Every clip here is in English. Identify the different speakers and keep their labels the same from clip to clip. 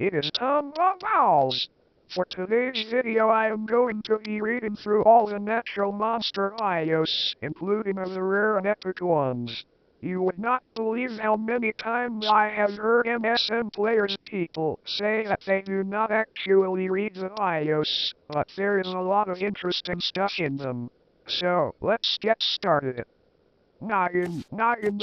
Speaker 1: It is time for vowels. For today's video I am going to be reading through all the natural monster bios, including the rare and epic ones. You would not believe how many times I have heard MSM players people say that they do not actually read the bios, but there is a lot of interesting stuff in them. So, let's get started. Noggins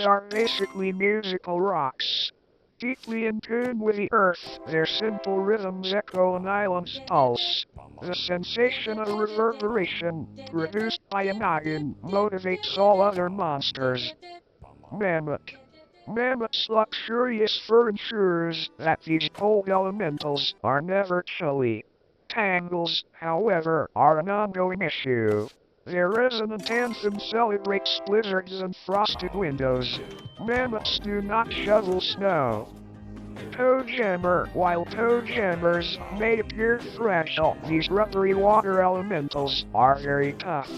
Speaker 1: are basically musical rocks. Deeply in tune with the earth, their simple rhythms echo an island's pulse. The sensation of reverberation, produced by a noggin, motivates all other monsters. Mammott. Mammoth's luxurious fur ensures that these cold elementals are never chilly. Tangles, however, are an ongoing issue. Their resonant anthem celebrates blizzards and frosted windows. Mammoths do not shovel snow. Toe Jammer. While toe jammers may appear fragile, these rubbery water elementals are very tough.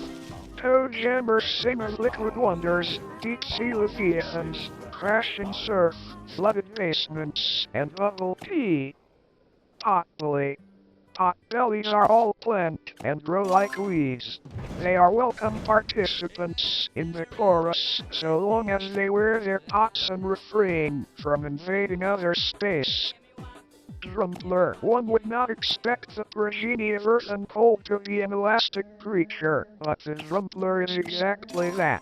Speaker 1: Toe jammers sing of liquid wonders, deep-sea leviathans, crashing surf, flooded basements, and bubble tea. Potbelly. Potbellies are all plant and grow like weeds. They are welcome participants in the chorus so long as they wear their pots and refrain from invading other space. Drumpler. One would not expect the progeny of earth and cold to be an elastic creature, but the Drumpler is exactly that.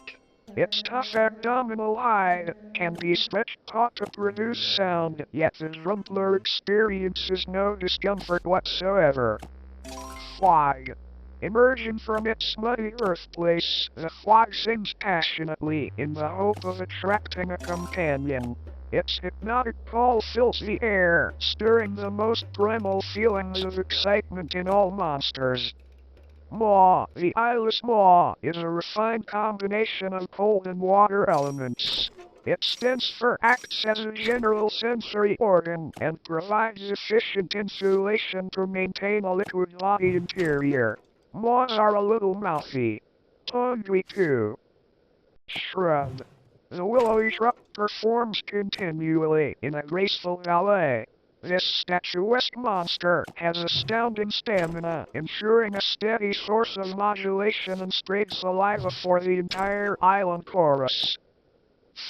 Speaker 1: Its tough abdominal hide can be stretched taut to produce sound, yet the Drumpler experiences no discomfort whatsoever. Fwog. Emerging from its muddy birthplace, the Fwog sings passionately in the hope of attracting a companion. Its hypnotic call fills the air, stirring the most primal feelings of excitement in all monsters. Maw. The eyeless maw is a refined combination of cold and water elements. Its dense fur acts as a general sensory organ and provides efficient insulation to maintain a liquid body interior. Maws are a little mouthy. Hungry too. Shrubb. The willowy shrub performs continually in a graceful ballet. This statuesque monster has astounding stamina, ensuring a steady source of modulation and straight saliva for the entire island chorus.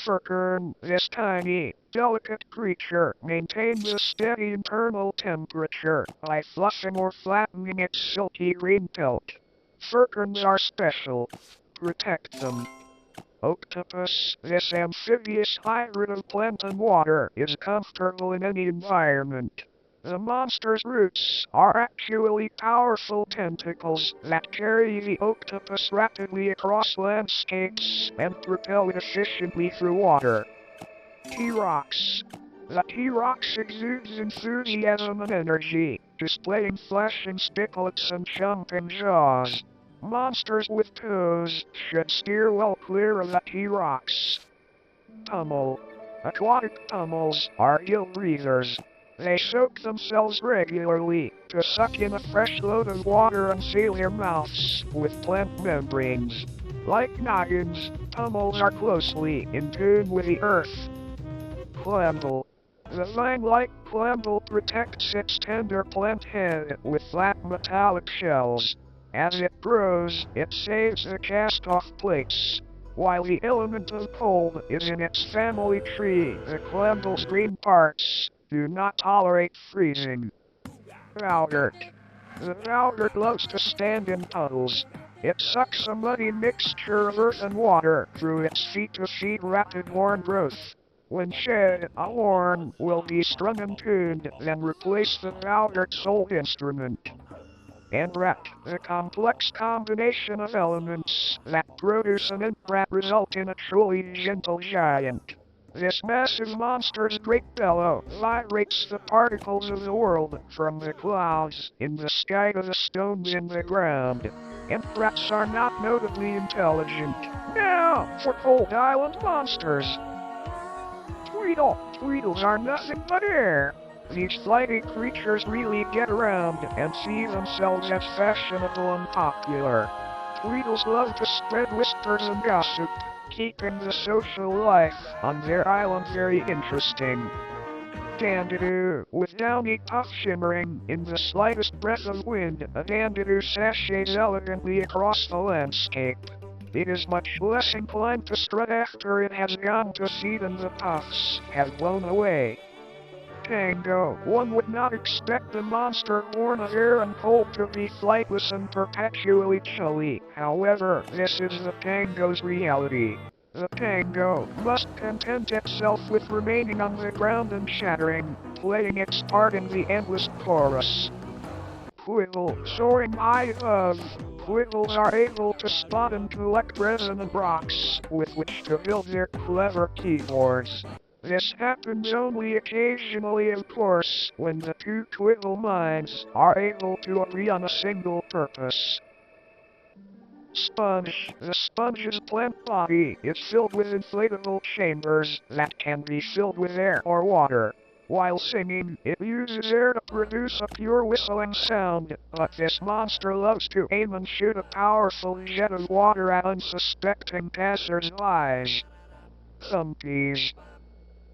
Speaker 1: Furcorn. This tiny, delicate creature maintains a steady internal temperature by fluffing or flattening its silky green pelt. Furcorns are special. Protect them. Oaktopus. This amphibious hybrid of plant and water is comfortable in any environment. The monster's roots are actually powerful tentacles that carry the octopus rapidly across landscapes and propel it efficiently through water. T-Rox. The T-Rox exudes enthusiasm and energy, displaying flashing spicklets and chomping jaws. Monsters with toes should steer well clear of the T-Rox. Pummel. Aquatic pummels are gill breathers. They soak themselves regularly to suck in a fresh load of water and seal their mouths with plant membranes. Like noggins, pummels are closely in tune with the earth. Clamble. The vine-like clamble protects its tender plant head with flat metallic shells. As it grows, it saves the cast-off plates. While the element of cold is in its family tree, the Clamble's green parts do not tolerate freezing. Bowgart. The Bowgart loves to stand in puddles. It sucks a muddy mixture of earth and water through its feet to feed rapid horn growth. When shed, a horn will be strung and tuned, then replace the Bowgart's sole instrument. Entbrat. The complex combination of elements that produce an Entbrat result in a truly gentle giant. This massive monster's great bellow vibrates the particles of the world from the clouds in the sky to the stones in the ground. Entbrats are not notably intelligent. Now, for cold island monsters. Tweedle. Tweedles are nothing but air. These flighty creatures really get around and see themselves as fashionable and popular. Tweedles love to spread whispers and gossip, keeping the social life on their island very interesting. Dandidoo, with downy puff shimmering in the slightest breath of wind, a dandidoo sashays elegantly across the landscape. It is much less inclined to strut after it has gone to seed and the puffs have blown away. Pango, one would not expect the monster born of air and cold to be flightless and perpetually chilly. However, this is the Pango's reality. The Pango must content itself with remaining on the ground and chattering, playing its part in the endless chorus. Quibble, soaring high above. Quibbles are able to spot and collect resonant rocks, with which to build their clever keyboards. This happens only occasionally, of course, when the two Quibble minds are able to agree on a single purpose. Spunge. The Sponge's plant body is filled with inflatable chambers that can be filled with air or water. While singing, it uses air to produce a pure whistling sound, but this monster loves to aim and shoot a powerful jet of water at unsuspecting passers-by. Thumpies.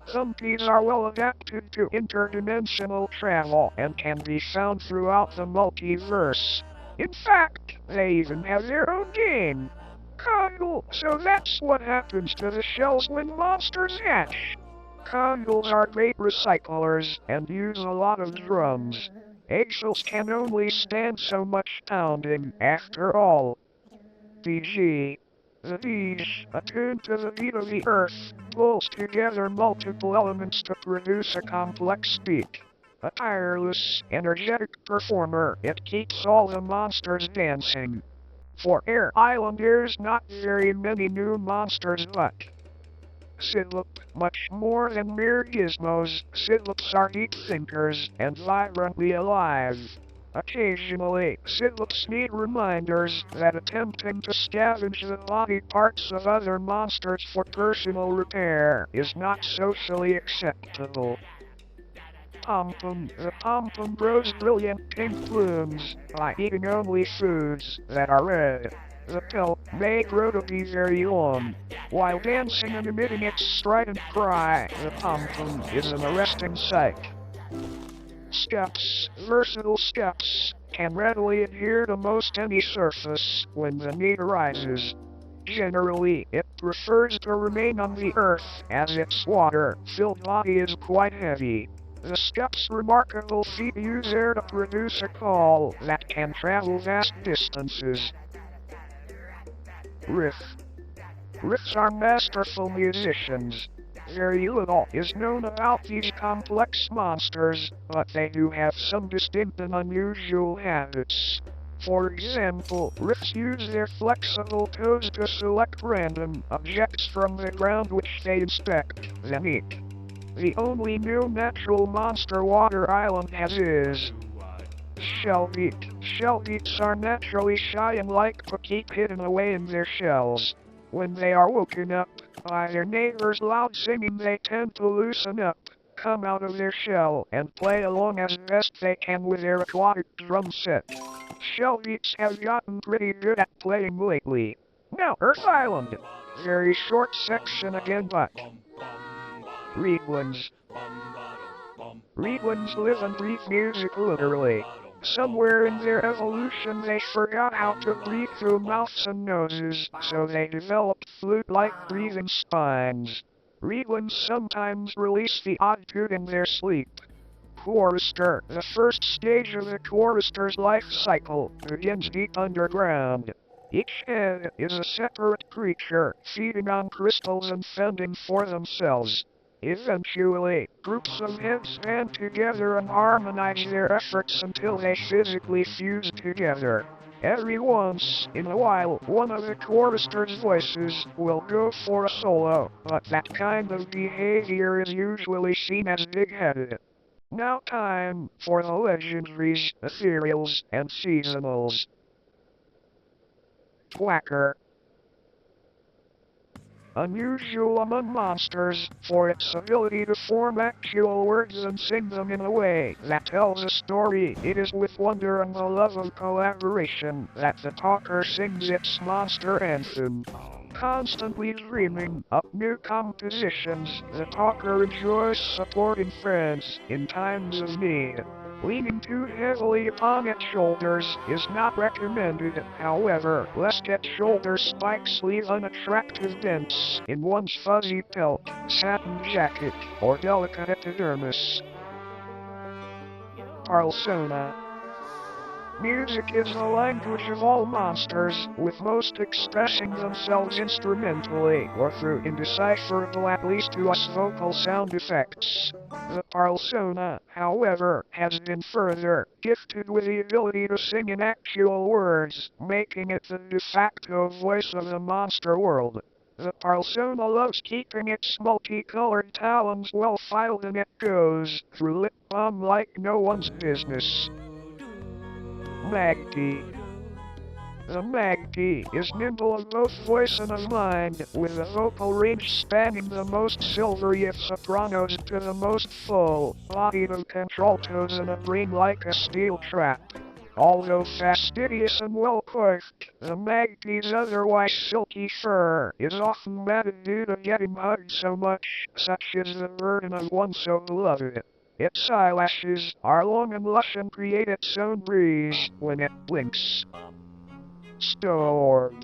Speaker 1: Thumpies are well adapted to interdimensional travel and can be found throughout the multiverse. In fact, they even have their own game. Congle. So that's what happens to the shells when monsters hatch. Congles are great recyclers and use a lot of drums. Eggshells can only stand so much pounding, after all. Deedge. The Deedge, attuned to the beat of the earth, pulls together multiple elements to produce a complex beat. A tireless, energetic performer, it keeps all the monsters dancing. For Air Island there's not very many new monsters, but Sidlup, much more than mere gizmos, Sidlups are deep thinkers and vibrantly alive. Occasionally, Sidlups need reminders that attempting to scavenge the body parts of other monsters for personal repair is not socially acceptable. Pompom. The Pompom grows brilliant pink blooms by eating only foods that are red. The pill may grow to be very long. While dancing and emitting its strident cry, the Pompom is an arresting sight. Scups. Versatile Scups can readily adhere to most any surface when the need arises. Generally, it prefers to remain on the earth, as its water-filled body is quite heavy. The Scups' remarkable feet use air to produce a call that can travel vast distances. Riff. Riffs are masterful musicians. Very little is known about these complex monsters, but they do have some distinct and unusual habits. For example, Riffs use their flexible toes to select random objects from the ground which they inspect, then eat. The only new natural monster Water Island has is Shellbeat. Shellbeats are naturally shy and like to keep hidden away in their shells. When they are woken up by their neighbors' loud singing, they tend to loosen up, come out of their shell, and play along as best they can with their aquatic drum set. Shellbeats have gotten pretty good at playing lately. Now, Earth Island. Very short section again, but Reedlings. Reedlings live and breathe music literally. Somewhere in their evolution they forgot how to breathe through mouths and noses, so they developed flute-like breathing spines. Reedlings sometimes release the odd toot in their sleep. Quarrister. The first stage of the Quarrister's life cycle begins deep underground. Each head is a separate creature, feeding on crystals and fending for themselves. Eventually, groups of heads band together and harmonize their efforts until they physically fuse together. Every once in a while, one of the Quarrister's voices will go for a solo, but that kind of behavior is usually seen as big-headed. Now time for the legendaries, ethereals, and seasonals. Quacker. Unusual among monsters, for its ability to form actual words and sing them in a way that tells a story. It is with wonder and the love of collaboration that the talker sings its monster anthem. constantly dreaming up new compositions, the talker enjoys supporting friends in times of need. Leaning too heavily upon its shoulders is not recommended, however, lest its shoulder spikes leave unattractive dents in one's fuzzy pelt, satin jacket, or delicate epidermis. Persona. Music is the language of all monsters, with most expressing themselves instrumentally or through indecipherable, at least to us, vocal sound effects. The persona, however, has been further gifted with the ability to sing in actual words, making it the de facto voice of the monster world. The persona loves keeping its multicolored talons well filed, and it goes through lip balm like no one's business. Magpie. The magpie is nimble of both voice and of mind, with a vocal range spanning the most silvery of sopranos to the most full-bodied of contraltos, and a brain like a steel trap. Although fastidious and well-coiffed, the magpie's otherwise silky fur is often matted due to getting hugged so much, such is the burden of one so beloved. Its eyelashes are long and lush and create its own breeze when it blinks. Storm.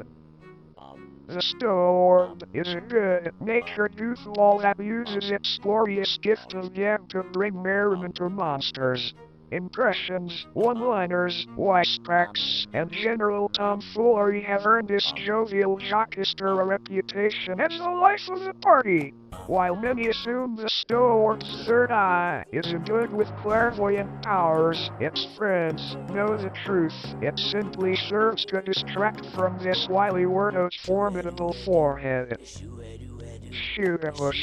Speaker 1: The Storm is a good-natured goofball that uses its glorious gift of gab to bring merriment to monsters. Impressions, one-liners, wisecracks, and general tomfoolery have earned this jovial jockster a reputation as the life of the party. While many assume the Storm's third eye is imbued with clairvoyant powers, its friends know the truth. It simply serves to distract from this wily Wordow's formidable forehead. Shrubb.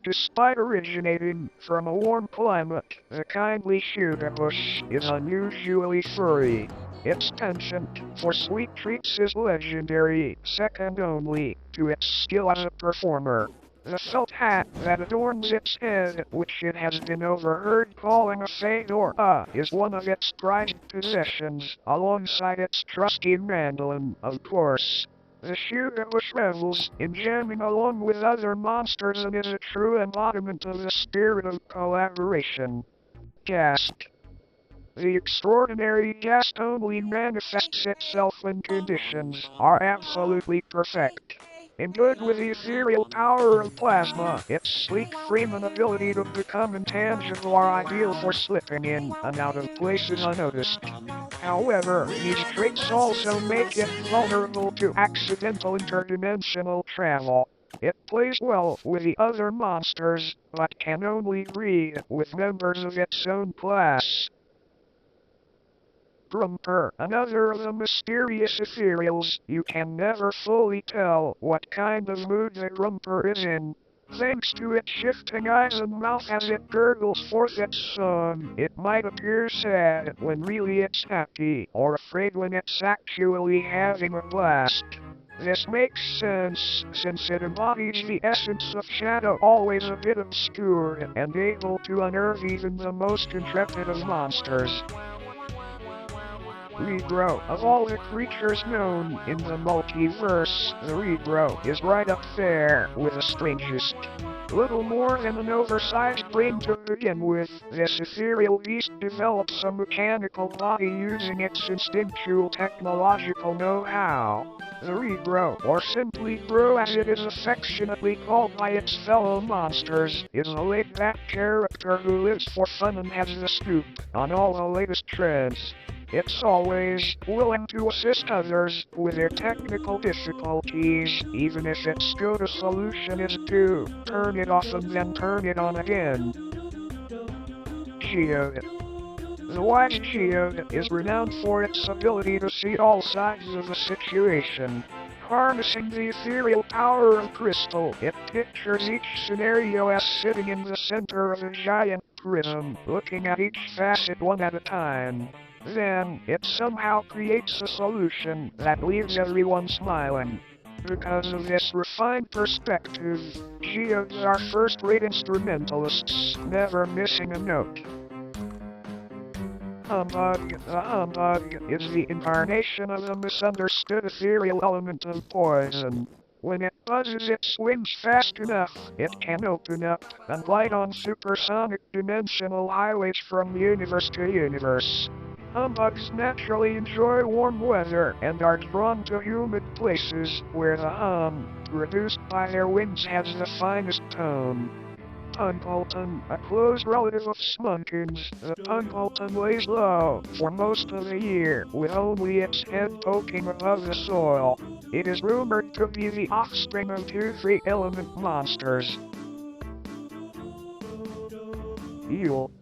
Speaker 1: Despite originating from a warm climate, the kindly Shrubb is unusually furry. Its penchant for sweet treats is legendary, second only to its skill as a performer. The felt hat that adorns its head, which it has been overheard calling a fedora, is one of its prized possessions, alongside its trusty mandolin, of course. The Shrubb revels in jamming along with other monsters and is a true embodiment of the spirit of collaboration. Ghazt. The extraordinary Ghazt only manifests itself when conditions are absolutely perfect. Imbued with the ethereal power of plasma, its sleek frame and ability to become intangible are ideal for slipping in and out of places unnoticed. However, these traits also make it vulnerable to accidental interdimensional travel. It plays well with the other monsters, but can only breed with members of its own class. Drumpler, another of the mysterious ethereals. You can never fully tell what kind of mood the Drumpler is in. Thanks to its shifting eyes and mouth as it gurgles forth its song, it might appear sad when really it's happy, or afraid when it's actually having a blast. This makes sense, since it embodies the essence of shadow, always a bit obscure and able to unnerve even the most intrepid of monsters. Rebro. Of all the creatures known in the multiverse, the Rebro is right up there with the strangest. Little more than an oversized brain to begin with, this ethereal beast develops a mechanical body using its instinctual technological know-how. The Rebro, or simply Bro as it is affectionately called by its fellow monsters, is a laid-back character who lives for fun and has the scoop on all the latest trends. It's always willing to assist others with their technical difficulties, even if its go-to solution is to turn it off and then turn it on again. Geode. The wise Geode is renowned for its ability to see all sides of a situation. Harnessing the ethereal power of crystal, it pictures each scenario as sitting in the center of a giant prism, looking at each facet one at a time. Then, it somehow creates a solution that leaves everyone smiling. Because of this refined perspective, geodes are first-rate instrumentalists, never missing a note. Humbug. The humbug is the incarnation of the misunderstood ethereal element of poison. When it buzzes its wings fast enough, it can open up and glide on supersonic dimensional highways from universe to universe. Humbugs naturally enjoy warm weather and are drawn to humid places where the hum, produced by their wings, has the finest tone. Punkleton, a close relative of Smunkins, the Punkleton lays low for most of the year with only its head poking above the soil. It is rumored to be the offspring of two three-element monsters. Yool.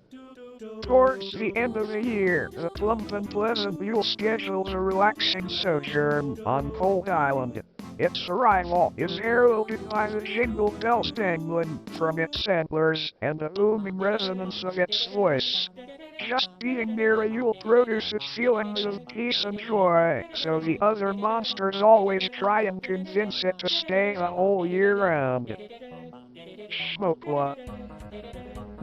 Speaker 1: Towards the end of the year, the plump and pleasant Yool schedules a relaxing sojourn on Cold Island. Its arrival is heralded by the jingle bells dangling from its antlers and the booming resonance of its voice. Just being near a Yool produces feelings of peace and joy, so the other monsters always try and convince it to stay the whole year round. Schmoochle.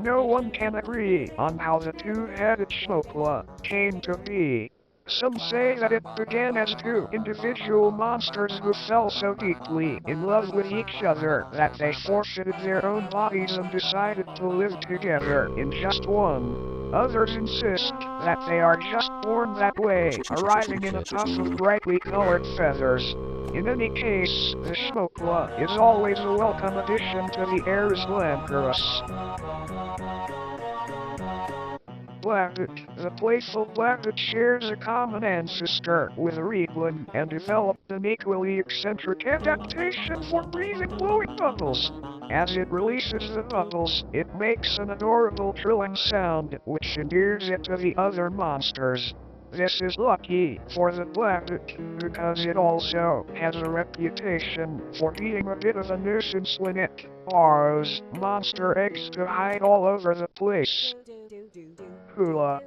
Speaker 1: No one can agree on how the two-headed Schmoochle came to be. Some say that it began as two individual monsters who fell so deeply in love with each other that they forfeited their own bodies and decided to live together in just one. Others insist that they are just born that way, arriving in a puff of brightly colored feathers. In any case, the Schmoochle is always a welcome addition to the Ares Lamperus. Blabbit. The playful Blabbit shares a common ancestor with Reedling and developed an equally eccentric adaptation for breathing blowing bubbles. As it releases the bubbles, it makes an adorable trilling sound which endears it to the other monsters. This is lucky for the Blabbit because it also has a reputation for being a bit of a nuisance when it borrows monster eggs to hide all over the place. Hoola.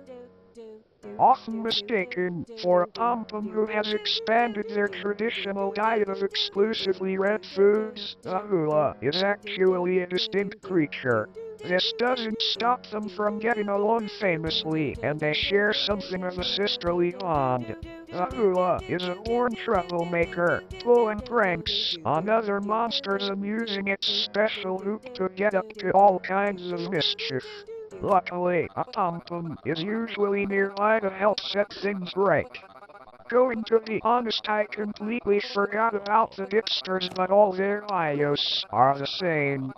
Speaker 1: Often mistaken for a Pompom who has expanded their traditional diet of exclusively red foods, the Hoola is actually a distinct creature. This doesn't stop them from getting along famously, and they share something of a sisterly bond. The Hoola is a born troublemaker, pulling pranks on other monsters and using its special hoop to get up to all kinds of mischief. Luckily, a Pompom is usually nearby to help set things right. Going to be honest, I completely forgot about the Dipsters, but all their bios are the same.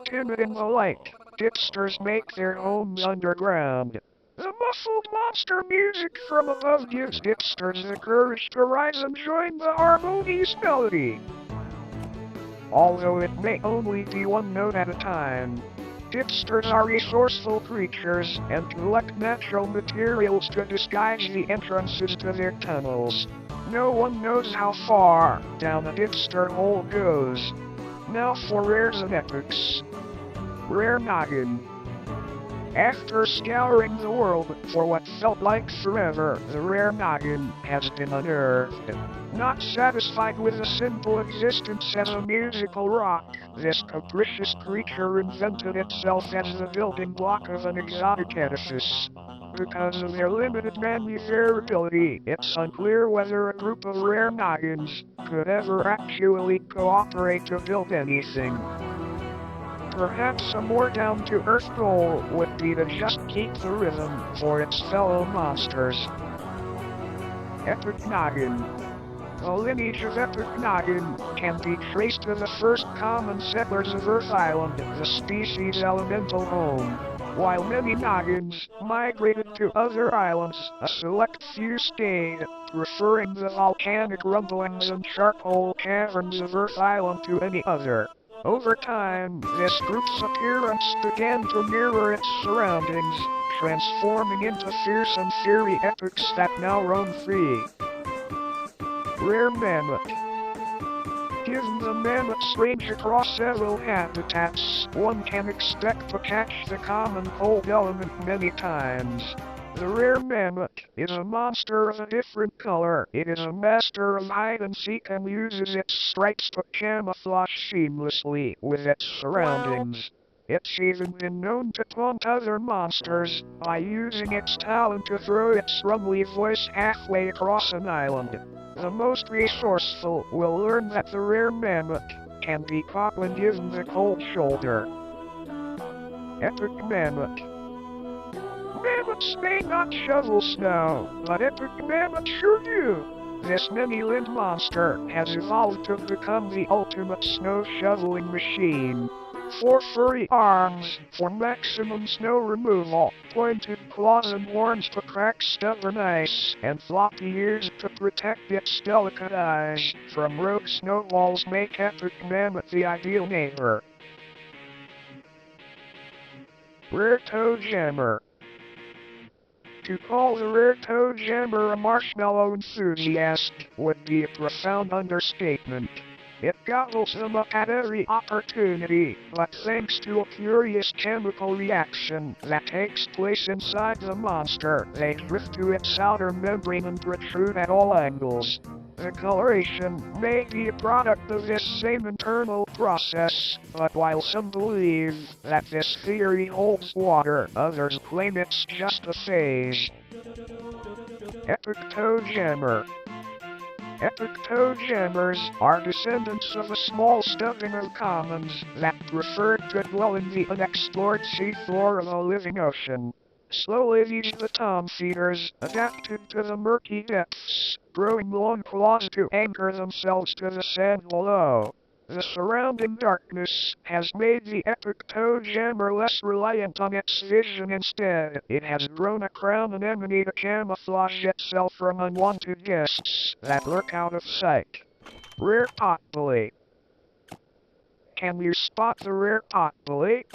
Speaker 1: Timid in the light, Dipsters make their homes underground. The muffled monster music from above gives Dipsters the courage to rise and join the harmonious melody. Although it may only be one note at a time. Dipsters are resourceful creatures and collect natural materials to disguise the entrances to their tunnels. No one knows how far down a Dipster hole goes. Now for rares and epics. Rare Noggin. After scouring the world for what felt like forever, the rare Noggin has been unearthed. Not satisfied with a simple existence as a musical rock, this capricious creature invented itself as the building block of an exotic edifice. Because of their limited maneuverability, it's unclear whether a group of rare Noggins could ever actually cooperate to build anything. Perhaps a more down-to-earth goal would be to just keep the rhythm for its fellow monsters. Epic Noggin. The lineage of Epic Noggin can be traced to the first common settlers of Earth Island, the species' elemental home. While many Noggins migrated to other islands, a select few stayed, preferring the volcanic rumblings and charcoal caverns of Earth Island to any other. Over time, this group's appearance began to mirror its surroundings, transforming into fierce and fiery epics that now roam free. Rare Mammott. Given the Mammott's range across several habitats, one can expect to catch the common cold element many times. The rare Mammott is a monster of a different color. It is a master of hide-and-seek and uses its stripes to camouflage seamlessly with its surroundings. It's even been known to taunt other monsters by using its talent to throw its rumbly voice halfway across an island. The most resourceful will learn that the rare Mammott can be caught when given the cold shoulder. Epic Mammott. Mammoths may not shovel snow, but Epic Mammott sure do. This many-limbed monster has evolved to become the ultimate snow shoveling machine. 4 furry arms for maximum snow removal, pointed claws and horns to crack stubborn ice, and floppy ears to protect its delicate eyes from rogue snowballs make Epic Mammott the ideal neighbor. Rare Toe Jammer. To call the Rare Toe Jammer a marshmallow enthusiast would be a profound understatement. It gobbles them up at every opportunity, but thanks to a curious chemical reaction that takes place inside the monster, they drift to its outer membrane and protrude at all angles. The coloration may be a product of this same internal process, but while some believe that this theory holds water, others claim it's just a phase. Epic Toe Jammer. Epic Toe Jammers are descendants of a small stuffing of commons that preferred to dwell in the unexplored seafloor of a living ocean. Slowly the tom feeders adapted to the murky depths, growing long claws to anchor themselves to the sand below. The surrounding darkness has made the Epic Toe Jammer less reliant on its vision. Instead, it has grown a crown anemone to camouflage itself from unwanted guests that lurk out of sight. Rare Potbelly. Can you spot the rare Potbelly?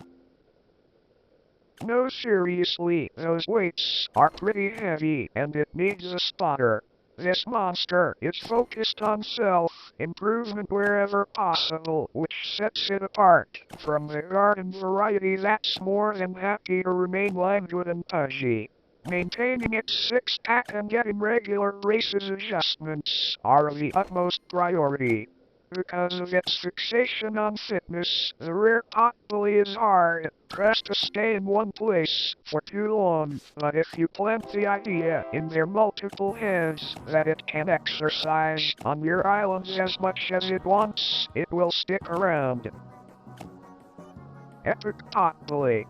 Speaker 1: No, seriously, those weights are pretty heavy and it needs a spotter. This monster is focused on self-improvement wherever possible, which sets it apart from the garden variety that's more than happy to remain languid and pudgy. Maintaining its six-pack and getting regular braces adjustments are the utmost priority. Because of its fixation on fitness, the rare Potbelly is hard-pressed to stay in one place for too long, but if you plant the idea in their multiple heads that it can exercise on your islands as much as it wants, it will stick around. Epic Potbelly.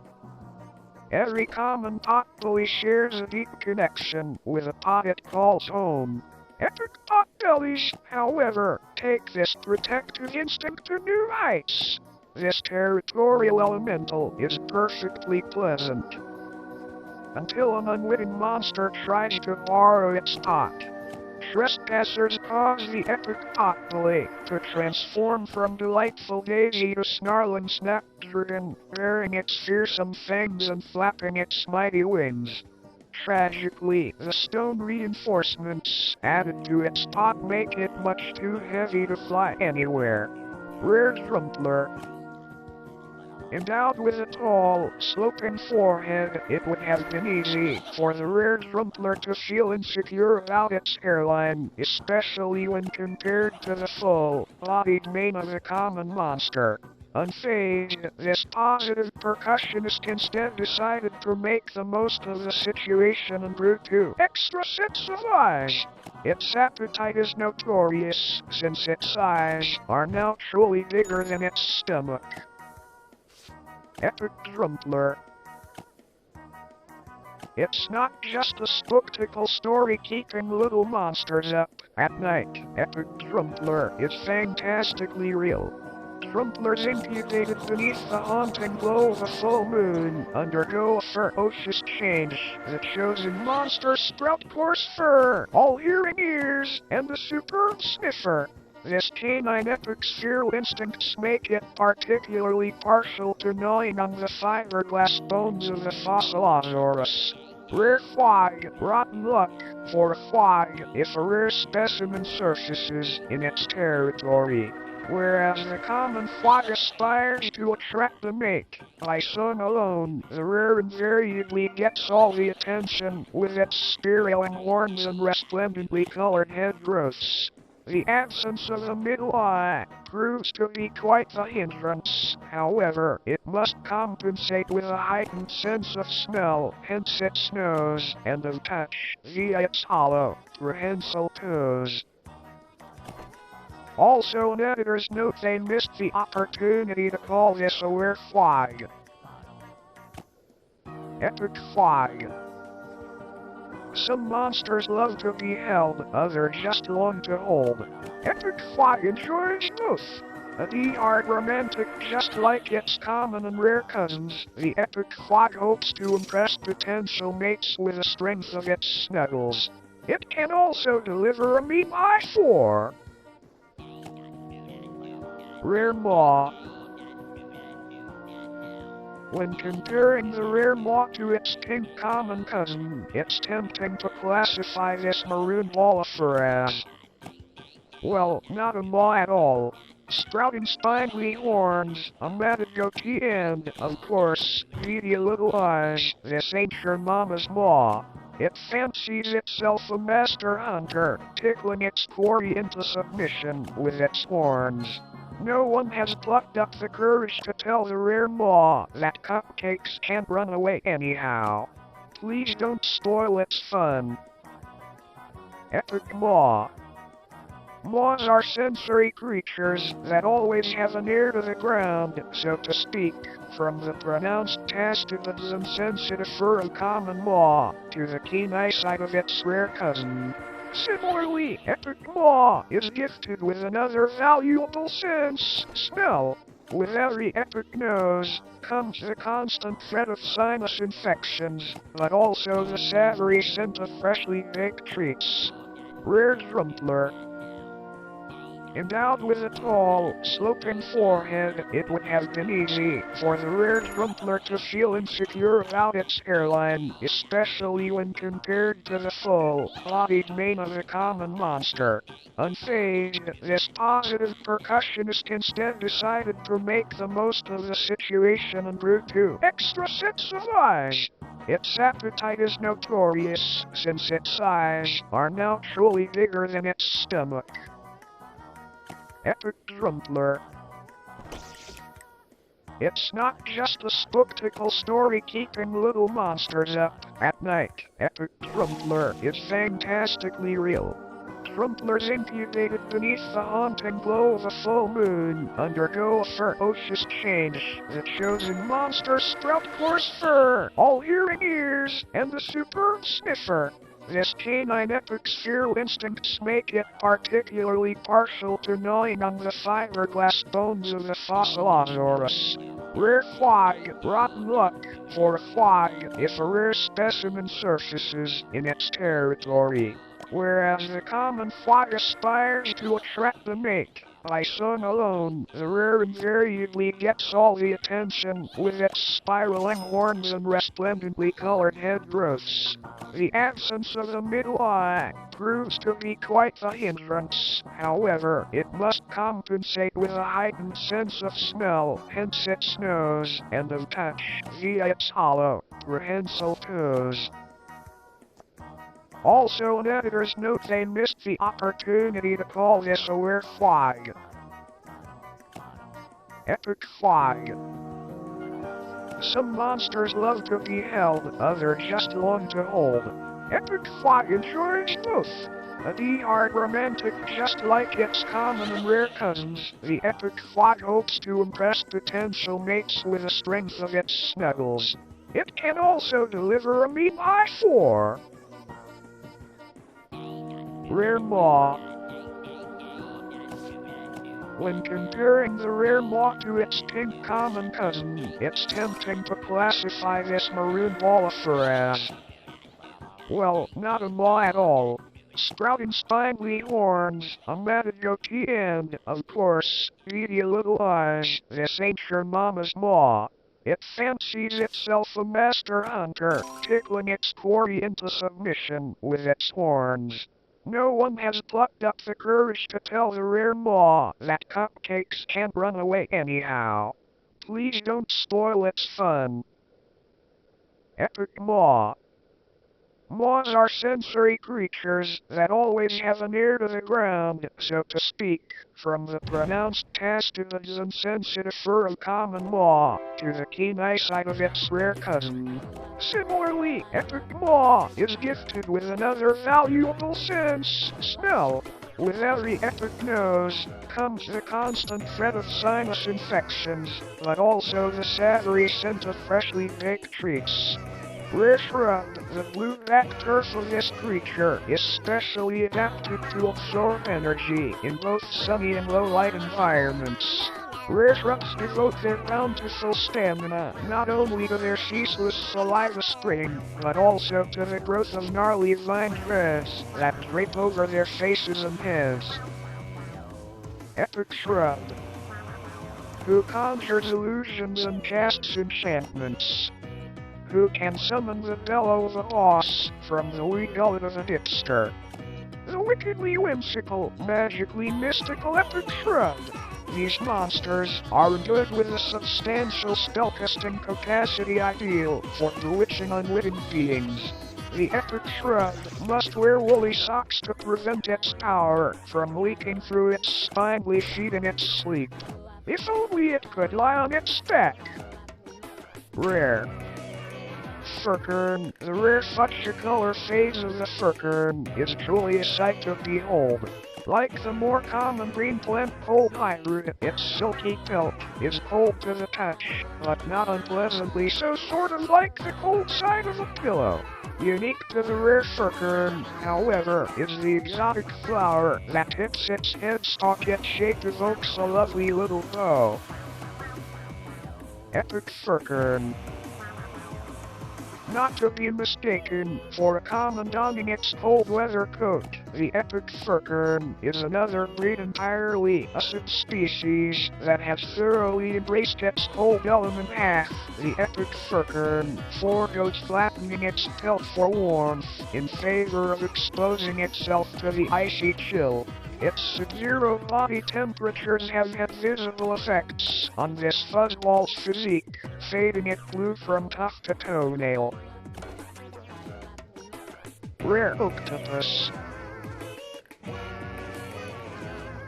Speaker 1: Every common Potbelly shares a deep connection with a pot it calls home. Epic Potbellies, however, take this protective instinct to new heights. This territorial elemental is perfectly pleasant, until an unwitting monster tries to borrow its pot. Trespassers cause the Epic Potbelly to transform from delightful daisy to snarling snapdragon, baring its fearsome fangs and flapping its mighty wings. Tragically, the stone reinforcements added to its pot make it much too heavy to fly anywhere. Rare Drumpler. Endowed with a tall, sloping forehead, it would have been easy for the rare Drumpler to feel insecure about its hairline, especially when compared to the full-bodied mane of a common monster. Unfazed, this positive percussionist instead decided to make the most of the situation and grew 2 extra sets of eyes. Its appetite is notorious, since its eyes are now truly bigger than its stomach. Epic Drumpler. It's not just a spectacle story keeping little monsters up at night. Epic Drumpler is fantastically real. Drumplers incubated beneath the haunting glow of a full moon undergo a ferocious change. The chosen monsters sprout coarse fur, all hearing ears, and a superb sniffer. This canine epic's feral instincts make it particularly partial to gnawing on the fiberglass bones of the Fossilosaurus. Rare Fwog. Rotten luck for a Fwog if a rare specimen surfaces in its territory. Whereas the common Fwog aspires to attract the mate by song alone, the rare invariably gets all the attention with its spiraling horns and resplendently colored head growths. The absence of a middle eye proves to be quite the hindrance. However, it must compensate with a heightened sense of smell, hence its nose, and of touch, via its hollow, prehensile toes. Also, editors note they missed the opportunity to call this a rare Fwog. Epic Fwog. Some monsters love to be held, others just long to hold. Epic Fwog enjoys both. A D-hard romantic just like its common and rare cousins, the Epic Fwog hopes to impress potential mates with the strength of its snuggles. It can also deliver a meat eye for rare maw. When comparing the rare maw to its pink common cousin, it's tempting to classify this maroon wallifer as, well, not a maw at all. Sprouting spindly horns, a matted goatee and, of course, beady little eyes, this ain't your mama's maw. It fancies itself a master hunter, tickling its quarry into submission with its horns. No one has plucked up the courage to tell the rare maw that cupcakes can't run away anyhow. Please don't spoil its fun. Epic maw. Maws are sensory creatures that always have an ear to the ground, so to speak, from the pronounced tacitus and sensitive fur of common maw to the keen eyesight of its rare cousin. Similarly, Epic Maw is gifted with another valuable sense, smell. With every epic nose comes the constant threat of sinus infections, but also the savory scent of freshly baked treats. Rare Drumpler. Endowed with a tall, sloping forehead, it would have been easy for the rare Drumpler to feel insecure about its hairline, especially when compared to the full-bodied mane of a common monster. Unfazed, this positive percussionist instead decided to make the most of the situation and grew 2 extra sets of eyes. Its appetite is notorious, since its eyes are now truly bigger than its stomach. Epic Drumpler. It's not just a spectacle story keeping little monsters up at night. Epic Drumpler is fantastically real. Drumplers incubated beneath the haunting glow of a full moon undergo a ferocious change. The chosen monsters sprout coarse fur, all hearing ears, and a superb sniffer. This canine epic's feral instincts make it particularly partial to gnawing on the fiberglass bones of the Fossilosaurus. Rare Fwog, rotten luck for a Fwog if a rare specimen surfaces in its territory. Whereas the common Fwog aspires to attract the mate. By song alone, the rare invariably gets all the attention with its spiraling horns and resplendently colored head growths. The absence of a middle eye proves to be quite the hindrance. However, it must compensate with a heightened sense of smell, hence its nose, and of touch, via its hollow, prehensile toes. Also, editors note they missed the opportunity to call this a rare Fwog. Epic Fwog. Some monsters love to be held, others just long to hold. Epic Fwog enjoys both. A D-hard romantic just like its common and rare cousins, the Epic Fwog hopes to impress potential mates with the strength of its snuggles. It can also deliver a meat eye for rare maw. When comparing the rare maw to its pink common cousin, it's tempting to classify this maroon wallifer as, well, not a maw at all. Sprouting spindly horns, a matted goatee and, of course, beady little eyes, this ain't your mama's maw. It fancies itself a master hunter, tickling its quarry into submission with its horns. No one has plucked up the courage to tell the rare maw that cupcakes can't run away anyhow. Please don't spoil its fun. Epic Maw. Maws are sensory creatures that always have an ear to the ground, so to speak, from the pronounced taste to the insensitive fur of common maw, to the keen eyesight of its rare cousin. Similarly, Epic Maw is gifted with another valuable sense, smell. With every epic nose comes the constant threat of sinus infections, but also the savory scent of freshly baked treats. Rare Shrubb, the blue-back turf of this creature, is specially adapted to absorb energy in both sunny and low-light environments. Rare shrubs devote their bountiful stamina not only to their ceaseless saliva spring, but also to the growth of gnarly vine threads that drape over their faces and heads. Epic Shrubb, who conjures illusions and casts enchantments. Who can summon the bellow of a boss from the wee gullet of a hipster. The wickedly whimsical, magically mystical Epic Shrubb. These monsters are endued with a substantial spellcasting capacity ideal for bewitching unwitting beings. The Epic Shrubb must wear woolly socks to prevent its power from leaking through its spindly feet in its sleep. If only it could lie on its back. Rare. Furcorn, the rare fudge-color phase of the Furcorn, is truly a sight to behold. Like the more common green plant cold hybrid, its silky pelt is cold to the touch, but not unpleasantly so, sort of like the cold side of a pillow. Unique to the rare Furcorn, however, is the exotic flower that tips its headstock yet shape evokes a lovely little bow. Epic Furcorn. Not to be mistaken for a common donning its cold weather coat, the Epic Furcorn is another breed entirely a subspecies that has thoroughly embraced its cold element half. The Epic Furcorn foregoes flattening its pelt for warmth in favor of exposing itself to the icy chill. Its sub-zero body temperatures have had visible effects on this fuzzball's physique, fading it blue from tuft to toenail. Rare Oaktopus.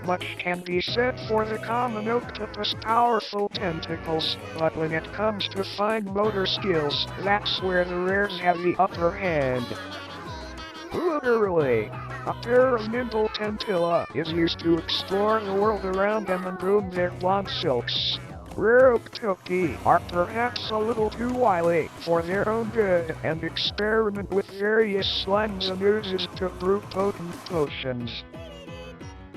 Speaker 1: Much can be said for the common octopus' powerful tentacles, but when it comes to fine motor skills, that's where the rares have the upper hand. Literally. A pair of nimble tentilla is used to explore the world around them and groom their blonde silks. Rare Oaktopi are perhaps a little too wily for their own good and experiment with various slimes and oozes to brew potent potions.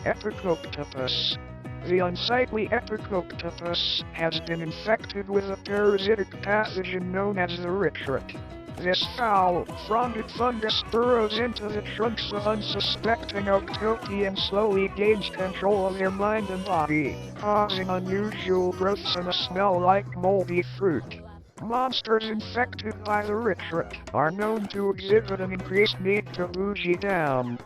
Speaker 1: Epic Oaktopus. The unsightly Epic Oaktopus has been infected with a parasitic pathogen known as the Richrit. This foul, fronded fungus burrows into the trunks of unsuspecting Oaktopi and slowly gains control of their mind and body, causing unusual growths and a smell like moldy fruit. Monsters infected by the Richrit are known to exhibit an increased need to bougie down.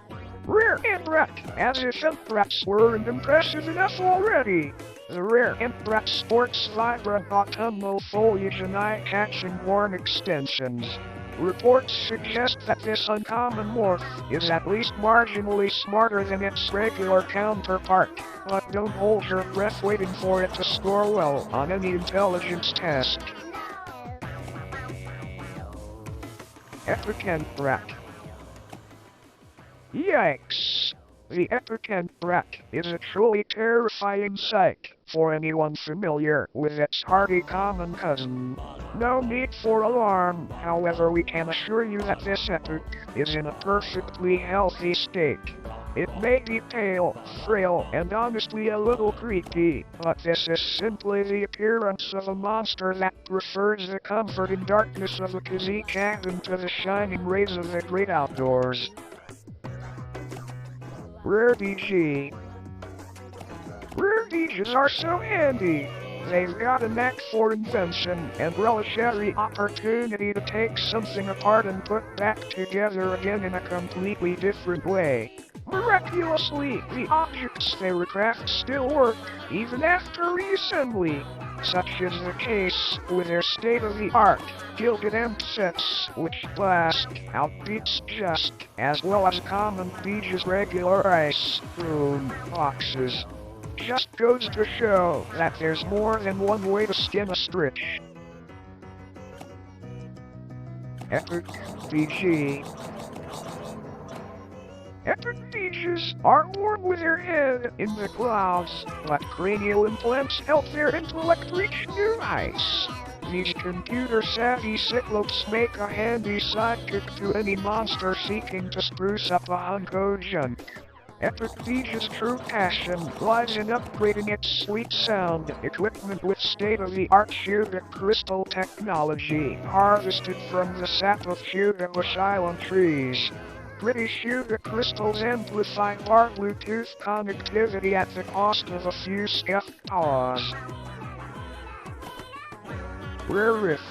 Speaker 1: Rare Entbrat, as if Entbrats weren't impressive enough already. The rare Entbrat sports vibrant autumnal foliage and eye-catching horn extensions. Reports suggest that this uncommon morph is at least marginally smarter than its regular counterpart, but don't hold your breath waiting for it to score well on any intelligence test. Epic Entbrat. Yikes! The Epic Entbrat is a truly terrifying sight for anyone familiar with its hardy common cousin. No need for alarm, however, we can assure you that this epic is in a perfectly healthy state. It may be pale, frail, and honestly a little creepy, but this is simply the appearance of a monster that prefers the comfort and darkness of a cozy cabin to the shining rays of the great outdoors. Rare Deedge. Rare Deedges are so handy. They've got a knack for invention and relish every opportunity to take something apart and put back together again in a completely different way. Miraculously, the objects they craft still work, even after reassembly. such is the case with their state-of-the-art gilded amp sets, which blast out beats just as well as common Deedge's regular ice boom boxes. Just goes to show that there's more than one way to skin a stitch. Epic DG. Epic Deedges are born with their head in the clouds, but cranial implants help their intellect reach new heights. These computer-savvy cyclops make a handy sidekick to any monster seeking to spruce up a hunk of junk. Epic Deedge's true passion lies in upgrading its sweet sound equipment with state-of-the-art sugar crystal technology harvested from the sap of Sugar Bush Island trees. Pretty sugar crystals amplify our Bluetooth connectivity at the cost of a few scuff paws. Rare Riff.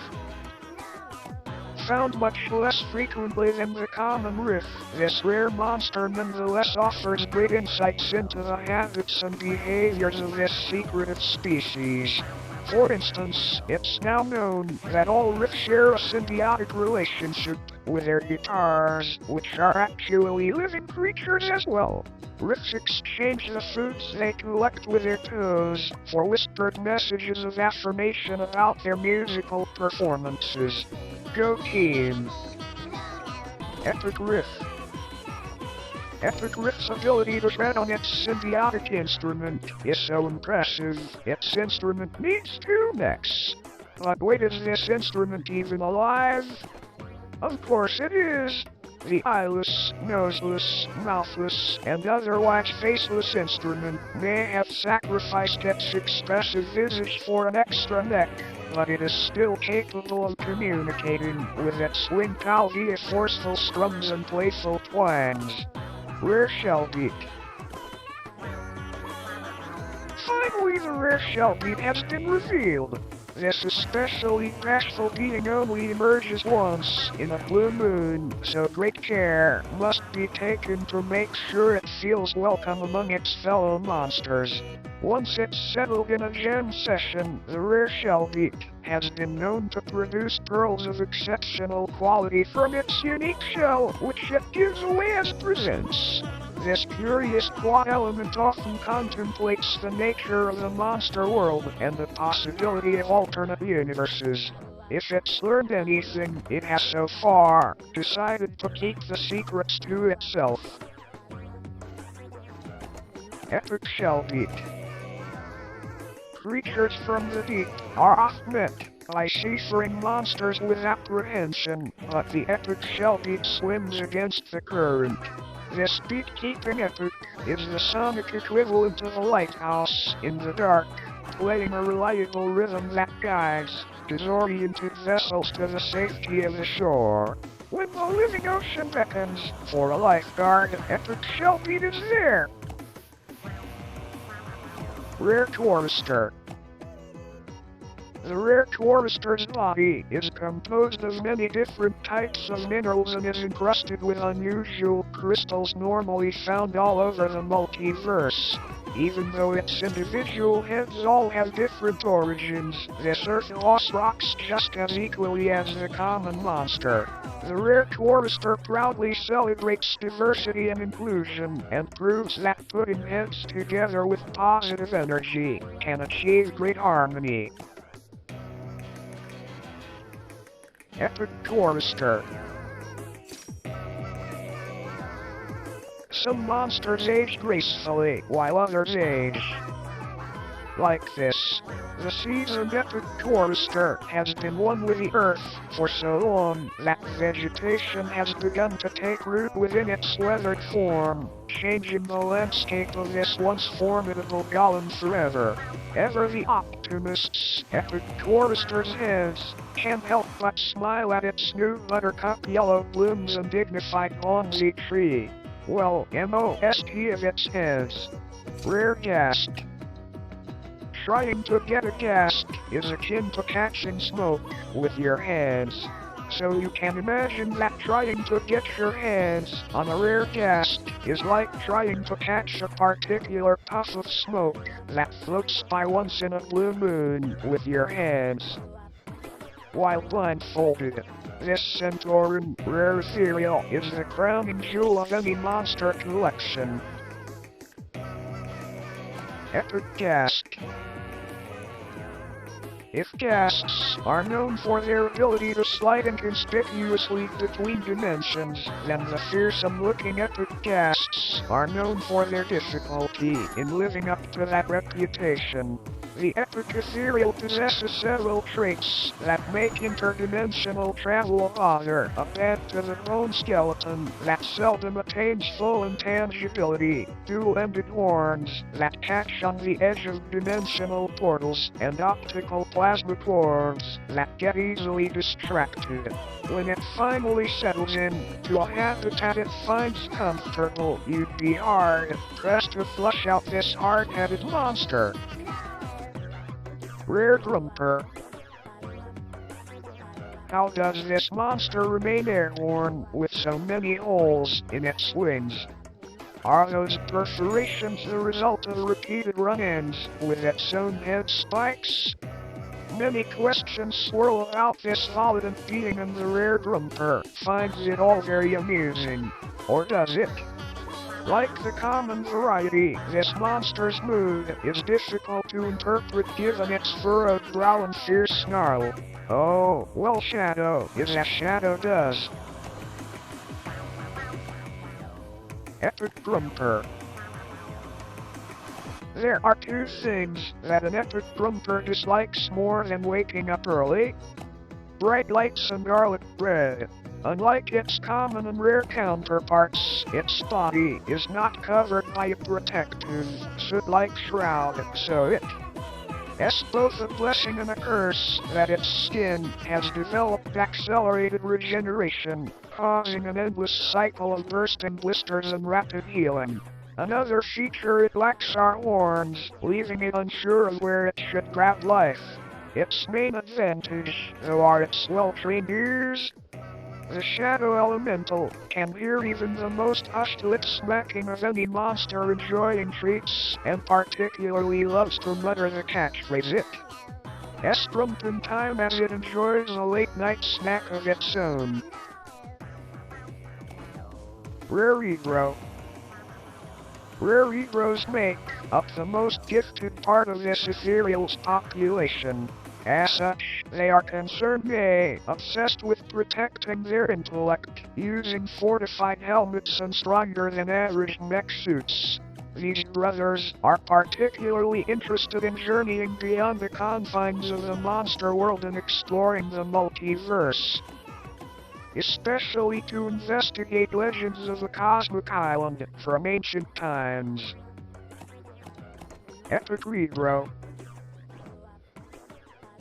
Speaker 1: Found much less frequently than the common Riff, this rare monster nonetheless offers great insights into the habits and behaviors of this secretive species. For instance, it's now known that all Riffs share a symbiotic relationship with their guitars, which are actually living creatures as well. Riffs exchange the foods they collect with their toes for whispered messages of affirmation about their musical performances. Go team! Epic Riff. Epic Riff's ability to tread on its symbiotic instrument is so impressive, its instrument needs 2 necks. But wait, is this instrument even alive? Of course it is! The eyeless, noseless, mouthless, and otherwise faceless instrument may have sacrificed its expressive visage for an extra neck, but it is still capable of communicating with its winked out via forceful strums and playful twangs. Rare Shellbeat. Finally, the rare Shellbeat has been revealed. This especially bashful being only emerges once in a blue moon, so great care must be taken to make sure it feels welcome among its fellow monsters. Once it's settled in a jam session, the rare Shellbeat has been known to produce pearls of exceptional quality from its unique shell, which it gives away as presents. This curious quad element often contemplates the nature of the monster world and the possibility of alternate universes. If it's learned anything, it has so far decided to keep the secrets to itself. Epic Shellbeat. Creatures from the deep are often met by seafaring monsters with apprehension, but the epic Shellbeat swims against the current. This beat-keeping epic is the sonic equivalent of a lighthouse in the dark, playing a reliable rhythm that guides disoriented vessels to the safety of the shore. When the living ocean beckons for a lifeguard, epic Shellbeat is there. Rare Quarrister. The rare Quarrister's body is composed of many different types of minerals and is encrusted with unusual crystals normally found all over the multiverse. Even though its individual heads all have different origins, this Earth loss rocks just as equally as the common monster. The rare Quarrister proudly celebrates diversity and inclusion, and proves that putting heads together with positive energy can achieve great harmony. Epic Quarrister. Some monsters age gracefully, while others age like this. The seasoned epic Quarrister has been one with the earth for so long that vegetation has begun to take root within its weathered form, changing the landscape of this once formidable golem forever. Ever the optimist's epic Quarrister's heads can't help but smile at its new buttercup yellow blooms and dignified bonsai tree. Well, most of its heads. Rare Ghazt. Trying to get a Ghazt is akin to catching smoke with your hands. So you can imagine that trying to get your hands on a rare Ghazt is like trying to catch a particular puff of smoke that floats by once in a blue moon with your hands. While blindfolded, this Centauran rare ethereal is the crowning jewel of any monster collection. Epic Ghazt. If Ghazts are known for their ability to slide inconspicuously between dimensions, then the fearsome-looking Epic Ghazts are known for their difficulty in living up to that reputation. The Epic Ethereal possesses several traits that make interdimensional travel a bother, a bad-to-the-bone skeleton that seldom attains full intangibility, dual-ended horns that catch on the edge of dimensional portals, and optical plasma cores that get easily distracted. When it finally settles in to a habitat it finds comfortable, you'd be hard-pressed to flush out this hard-headed monster. Rare Drumpler. How does this monster remain airborne with so many holes in its wings? Are those perforations the result of repeated run-ins with its own head spikes? Many questions swirl about this volatile being, and the rare Drumpler finds it all very amusing. Or does it? Like the common variety, this monster's mood is difficult to interpret given its furrowed brow and fierce snarl. Oh, well, Shadow is as Shadow does. Epic Drumpler. There are two things that an Epic Drumpler dislikes more than waking up early: bright lights and garlic bread. Unlike its common and rare counterparts, its body is not covered by a protective, soot-like shroud, so it's both a blessing and a curse that its skin has developed accelerated regeneration, causing an endless cycle of bursting blisters and rapid healing. Another feature, it lacks are horns, leaving it unsure of where it should grab life. Its main advantage, though, are its well-trained ears. The Shadow Elemental can hear even the most hushed lip-smacking of any monster enjoying treats, and particularly loves to mutter the catchphrase "It's Drumpin' time" as it enjoys a late-night snack of its own. Rare Egro. Rare Egros make up the most gifted part of this ethereal's population. As such, they are concerned, obsessed with protecting their intellect, using fortified helmets and stronger-than-average mech suits. These brothers are particularly interested in journeying beyond the confines of the monster world and exploring the multiverse, especially to investigate legends of the Cosmic Island from ancient times. Epic Egro.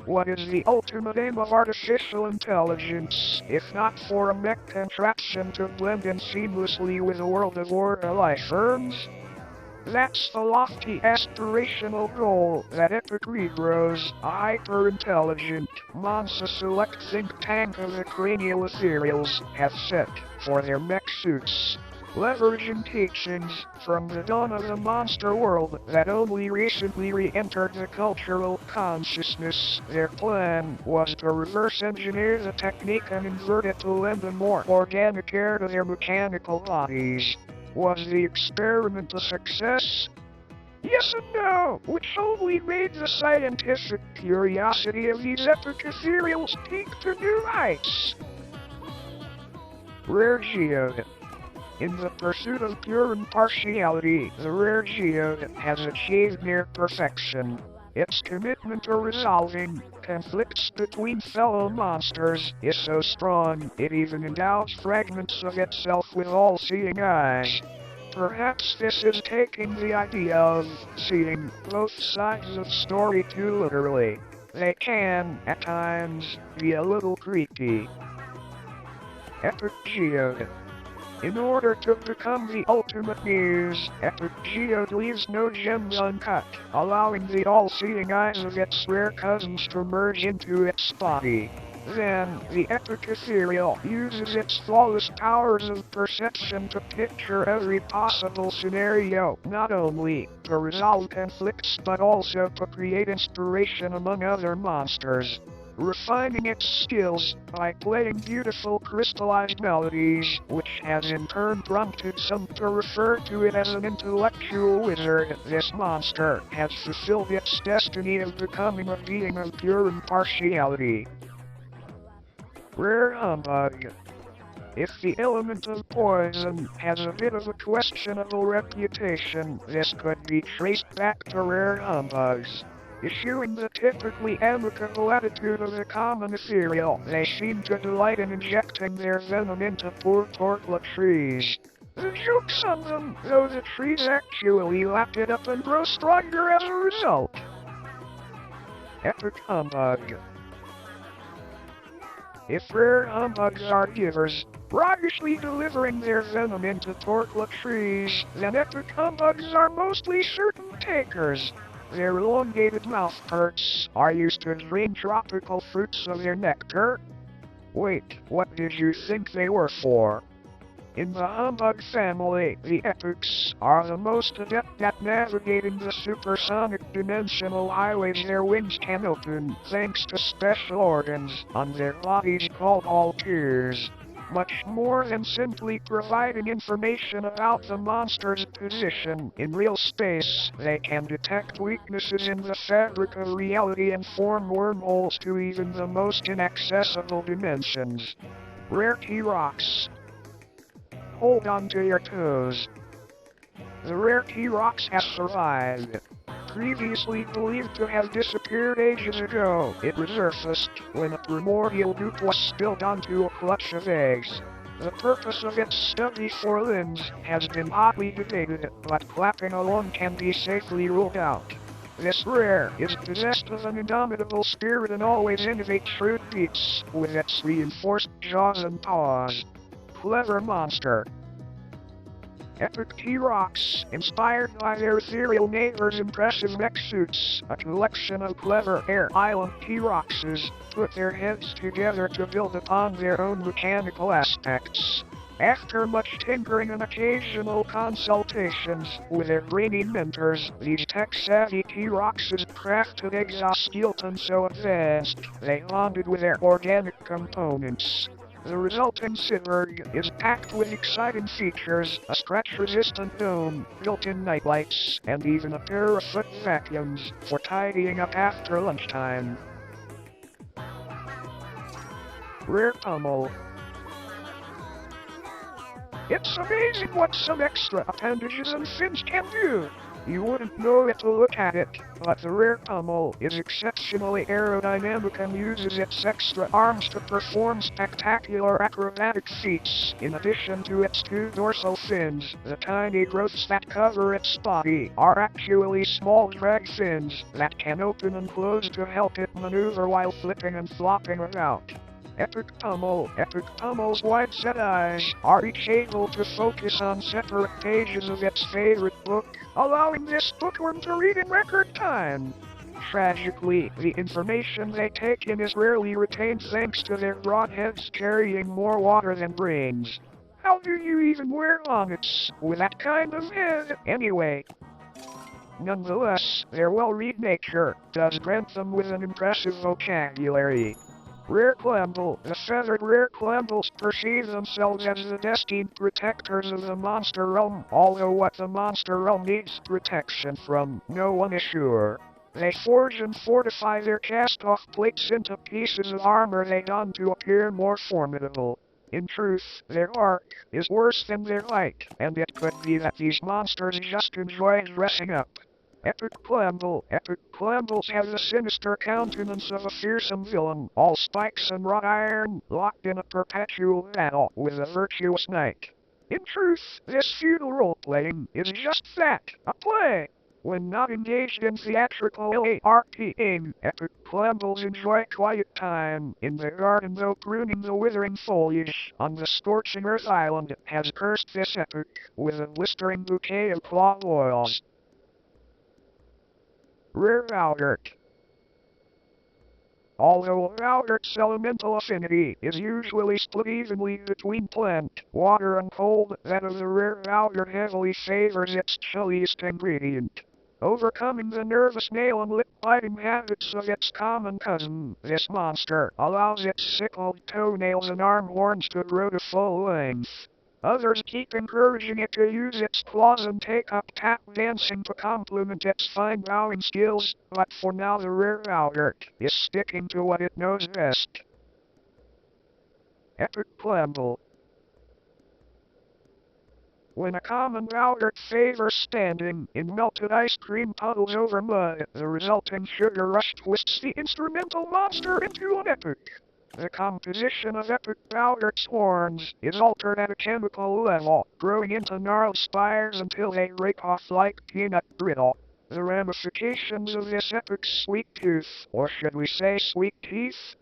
Speaker 1: What is the ultimate aim of artificial intelligence, if not for a mech contraption to blend in seamlessly with a world of order life forms? That's the lofty aspirational goal that Epic Egros, a hyper-intelligent, Monza-select think tank of the cranial ethereals, have set for their mech suits. Leveraging teachings from the dawn of the monster world that only recently re-entered the cultural consciousness, their plan was to reverse engineer the technique and invert it to lend a more organic air to their mechanical bodies. Was the experiment a success? Yes and no, which only made the scientific curiosity of these epic ethereals peak to new heights. Rare Geode. In the pursuit of pure impartiality, the rare Geode has achieved near perfection. Its commitment to resolving conflicts between fellow monsters is so strong, it even endows fragments of itself with all-seeing eyes. Perhaps this is taking the idea of seeing both sides of story too literally. They can, at times, be a little creepy. Epic Geode. In order to become the ultimate muse, Epic Geode leaves no gems uncut, allowing the all-seeing eyes of its rare cousins to merge into its body. Then, the epic ethereal uses its flawless powers of perception to picture every possible scenario, not only to resolve conflicts but also to create inspiration among other monsters. Refining its skills by playing beautiful crystallized melodies, which has in turn prompted some to refer to it as an intellectual wizard. This monster has fulfilled its destiny of becoming a being of pure impartiality. Rare Humbug. If the element of poison has a bit of a questionable reputation, this could be traced back to rare humbugs. Eschewing the typically amicable attitude of the common ethereal, they seem to delight in injecting their venom into poor tortla trees. The joke's on them, though the trees actually lap it up and grow stronger as a result. Epic Humbug. If rare humbugs are givers, roguishly delivering their venom into tortla trees, then epic humbugs are mostly certain takers. Their elongated mouth parts are used to drain tropical fruits of their nectar. Wait, what did you think they were for? In the humbug family, the epics are the most adept at navigating the supersonic dimensional highways their wings can open, thanks to special organs on their bodies called altiers. Much more than simply providing information about the monster's position in real space, they can detect weaknesses in the fabric of reality and form wormholes to even the most inaccessible dimensions. Rare T-Rox. Hold on to your toes. The rare T-Rox has survived. Previously believed to have disappeared ages ago, it resurfaced when a primordial goop was spilled onto a clutch of eggs. The purpose of its stubby forelimbs has been hotly debated, but clapping along can be safely ruled out. This rare is possessed of an indomitable spirit and always innovates shrewd beats with its reinforced jaws and paws. Clever monster. Epic T-Rox, inspired by their ethereal neighbors' impressive mech suits, a collection of clever Air Island T-Roxes put their heads together to build upon their own mechanical aspects. After much tinkering and occasional consultations with their brainy mentors, these tech-savvy T-Roxes crafted exoskeleton so advanced they bonded with their organic components. The resulting Cyborg is packed with exciting features, a scratch-resistant dome, built-in nightlights, and even a pair of foot vacuums for tidying up after lunchtime. Rare Pummel. It's amazing what some extra appendages and fins can do. You wouldn't know it to look at it, but the rare Pummel is exceptionally aerodynamic and uses its extra arms to perform spectacular acrobatic feats. In addition to its two dorsal fins, the tiny growths that cover its body are actually small drag fins that can open and close to help it maneuver while flipping and flopping about. Epic Pummel's wide-set eyes are each able to focus on separate pages of its favorite book, allowing this bookworm to read in record time. Tragically, the information they take in is rarely retained thanks to their broad heads carrying more water than brains. How do you even wear bonnets with that kind of head, anyway? Nonetheless, their well-read nature does grant them with an impressive vocabulary. Rare Clamble. The feathered rare Clambles perceive themselves as the destined protectors of the monster realm, although what the monster realm needs protection from, no one is sure. They forge and fortify their cast-off plates into pieces of armor they don to appear more formidable. In truth, their arc is worse than their light, and it could be that these monsters just enjoy dressing up. Epic Clambles have the sinister countenance of a fearsome villain, all spikes and wrought iron, locked in a perpetual battle with a virtuous knight. In truth, this feudal role-playing is just that, a play. When not engaged in theatrical LARPing, Epic Clambles enjoy quiet time in the garden, though pruning the withering foliage on the scorching earth island has cursed this epic with a blistering bouquet of claw oils. Rare Bowgart. Although Bowgart's elemental affinity is usually split evenly between plant, water, and cold, that of the rare Bowgart heavily favors its chilliest ingredient. Overcoming the nervous nail and lip-biting habits of its common cousin, this monster allows its sickled toenails and arm horns to grow to full length. Others keep encouraging it to use its claws and take up tap dancing to complement its fine bowing skills, but for now the rare Bowgart is sticking to what it knows best. Epic Clamble. When a common Bowgart favors standing in melted ice cream puddles over mud, the resulting sugar rush twists the instrumental monster into an epic. The composition of epic Bowgart's horns is altered at a chemical level, growing into gnarled spires until they rake off like peanut brittle. The ramifications of this epic's sweet tooth, or should we say sweet teeth,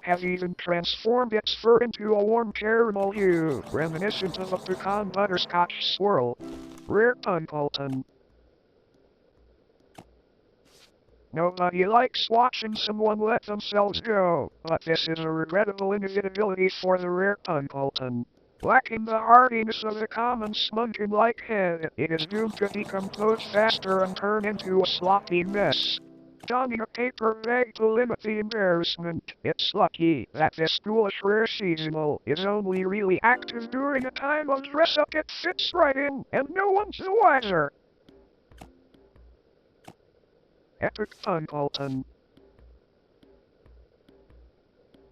Speaker 1: have even transformed its fur into a warm caramel hue, reminiscent of a pecan butterscotch swirl. Rare Punkleton. Nobody likes watching someone let themselves go, but this is a regrettable inevitability for the rare Punkleton. Lacking the hardiness of the common Spunge-like head, it is doomed to decompose faster and turn into a sloppy mess. Donning a paper bag to limit the embarrassment, it's lucky that this ghoulish rare seasonal is only really active during a time of dress-up it fits right in, and no one's the wiser. Epic Punkleton.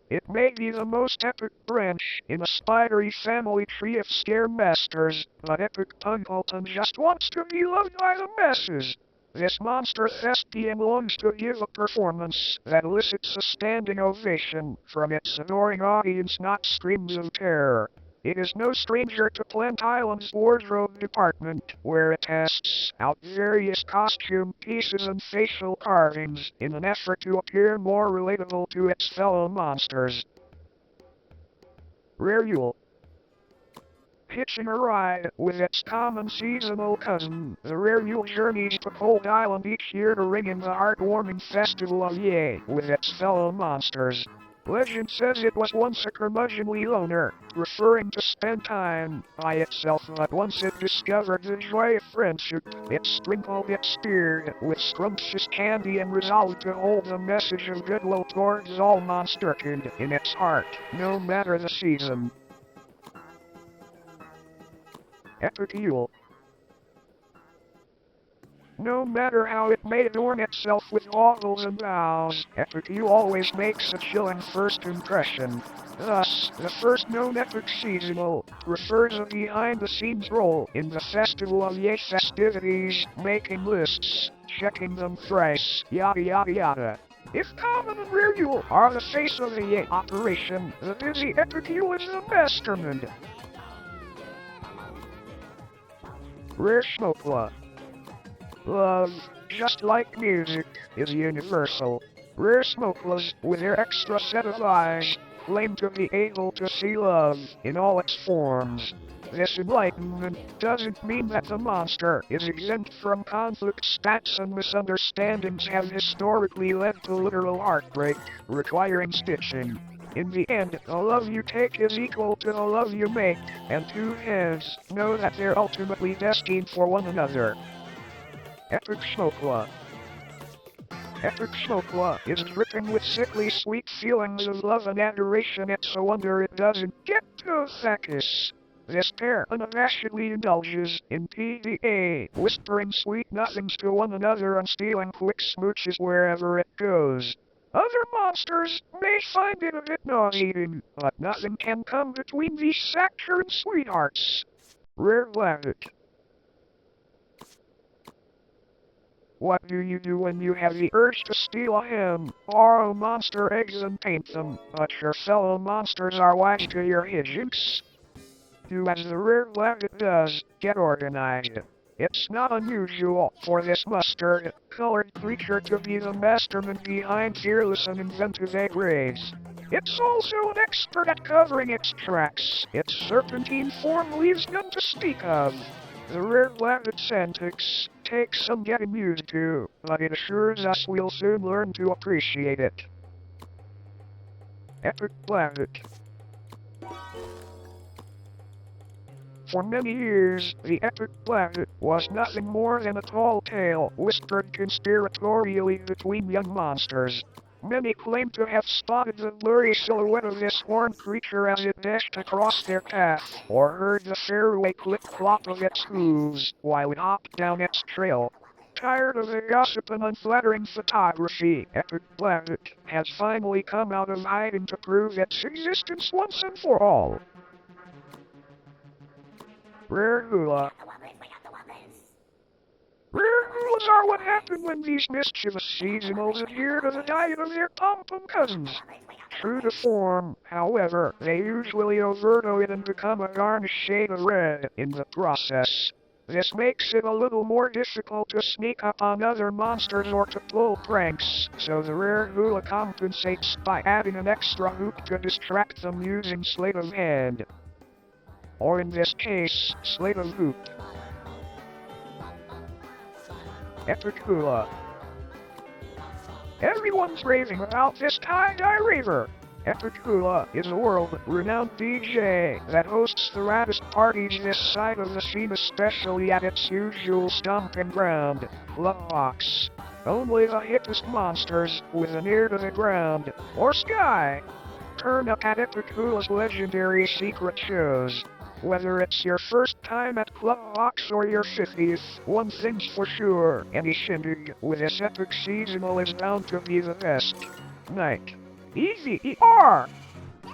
Speaker 1: It may be the most epic branch in a spidery family tree of scare masters, but Epic Punkleton just wants to be loved by the masses. This monster thespian longs to give a performance that elicits a standing ovation from its adoring audience, not screams of terror. It is no stranger to Plant Island's wardrobe department, where it tests out various costume pieces and facial carvings in an effort to appear more relatable to its fellow monsters. Rare Yool. Hitching a ride with its common seasonal cousin, the rare Yool journeys to Cold Island each year to ring in the heartwarming festival of Yay with its fellow monsters. Legend says it was once a curmudgeonly loner, preferring to spend time by itself, but once it discovered the joy of friendship, it sprinkled its beard with scrumptious candy and resolved to hold the message of goodwill towards all monsterkind in its heart, no matter the season. Epic Yool. No matter how it may adorn itself with waggles and bows, Epic Yool always makes a chilling first impression. Thus, the first known Epic seasonal prefers a behind-the-scenes role in the Festival of Yay festivities, making lists, checking them thrice, yada yada yada. If common and rare Yool are the face of the Yay operation, the busy Epic Yool is the mastermind. Rare Schmoochle. Love, just like music, is universal. Rare Schmoochlers, with their extra set of eyes, claim to be able to see love in all its forms. This enlightenment doesn't mean that the monster is exempt from conflict. Stats and misunderstandings have historically led to literal heartbreak, requiring stitching. In the end, the love you take is equal to the love you make, and two heads know that they're ultimately destined for one another. Epic Schmoochle. Epic Schmoochle is dripping with sickly sweet feelings of love and adoration. It's a wonder it doesn't get to Thackus. This pair unabashedly indulges in PDA, whispering sweet nothings to one another and stealing quick smooches wherever it goes. Other monsters may find it a bit nauseating, but nothing can come between these saccharine sweethearts. Rare Blabbit. What do you do when you have the urge to steal a ham, borrow monster eggs and paint them, but your fellow monsters are wise to your hijinks? Do as the rare Blabbit does, get organized. It's not unusual for this mustard-colored creature to be the mastermind behind fearless and inventive egg raids. It's also an expert at covering its tracks. Its serpentine form leaves none to speak of. The rare Blabbit's antics take some getting used to, but it assures us we'll soon learn to appreciate it. Epic Blabbit. For many years, the Epic Blabbit was nothing more than a tall tale whispered conspiratorially between young monsters. Many claim to have spotted the blurry silhouette of this horned creature as it dashed across their path, or heard the fairway clip-clop of its hooves while it hopped down its trail. Tired of the gossip and unflattering photography, Epic Blabbit has finally come out of hiding to prove its existence once and for all. Rare Hoola. Rare Hoolas are what happen when these mischievous seasonals adhere to the diet of their Pompom cousins. True to form, however, they usually overdo it and become a garnish shade of red in the process. This makes it a little more difficult to sneak up on other monsters or to pull pranks, so the rare Hoola compensates by adding an extra hoop to distract them using sleight of hand. Or in this case, sleight of hoop. Epic Hoola. Everyone's raving about this tie-dye raver. Epic Hoola is a world-renowned DJ that hosts the raddest parties this side of the scene, especially at its usual stomping ground, Fwog. Only the hippest monsters with an ear to the ground, or sky, turn up at Epic Hoola's legendary secret shows. Whether it's your first time at Fwog or your 50th, one thing's for sure, any shindig with this epic seasonal is bound to be the best. Night. Easy-E-R!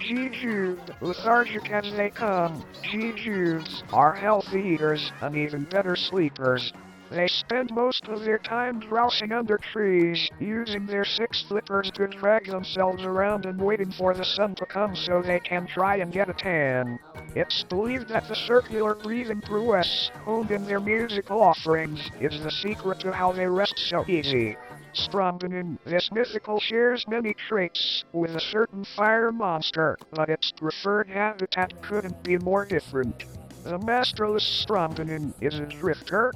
Speaker 1: G-Jude, lethargic as they come, G-Judes are healthy eaters and even better sleepers. They spend most of their time grousing under trees, using their 6 flippers to drag themselves around and waiting for the sun to come so they can try and get a tan. It's believed that the circular breathing prowess, honed in their musical offerings, is the secret to how they rest so easy. Strombonin, this mythical shares many traits with a certain fire monster, but its preferred habitat couldn't be more different. The masterless Strombonin is a drifter.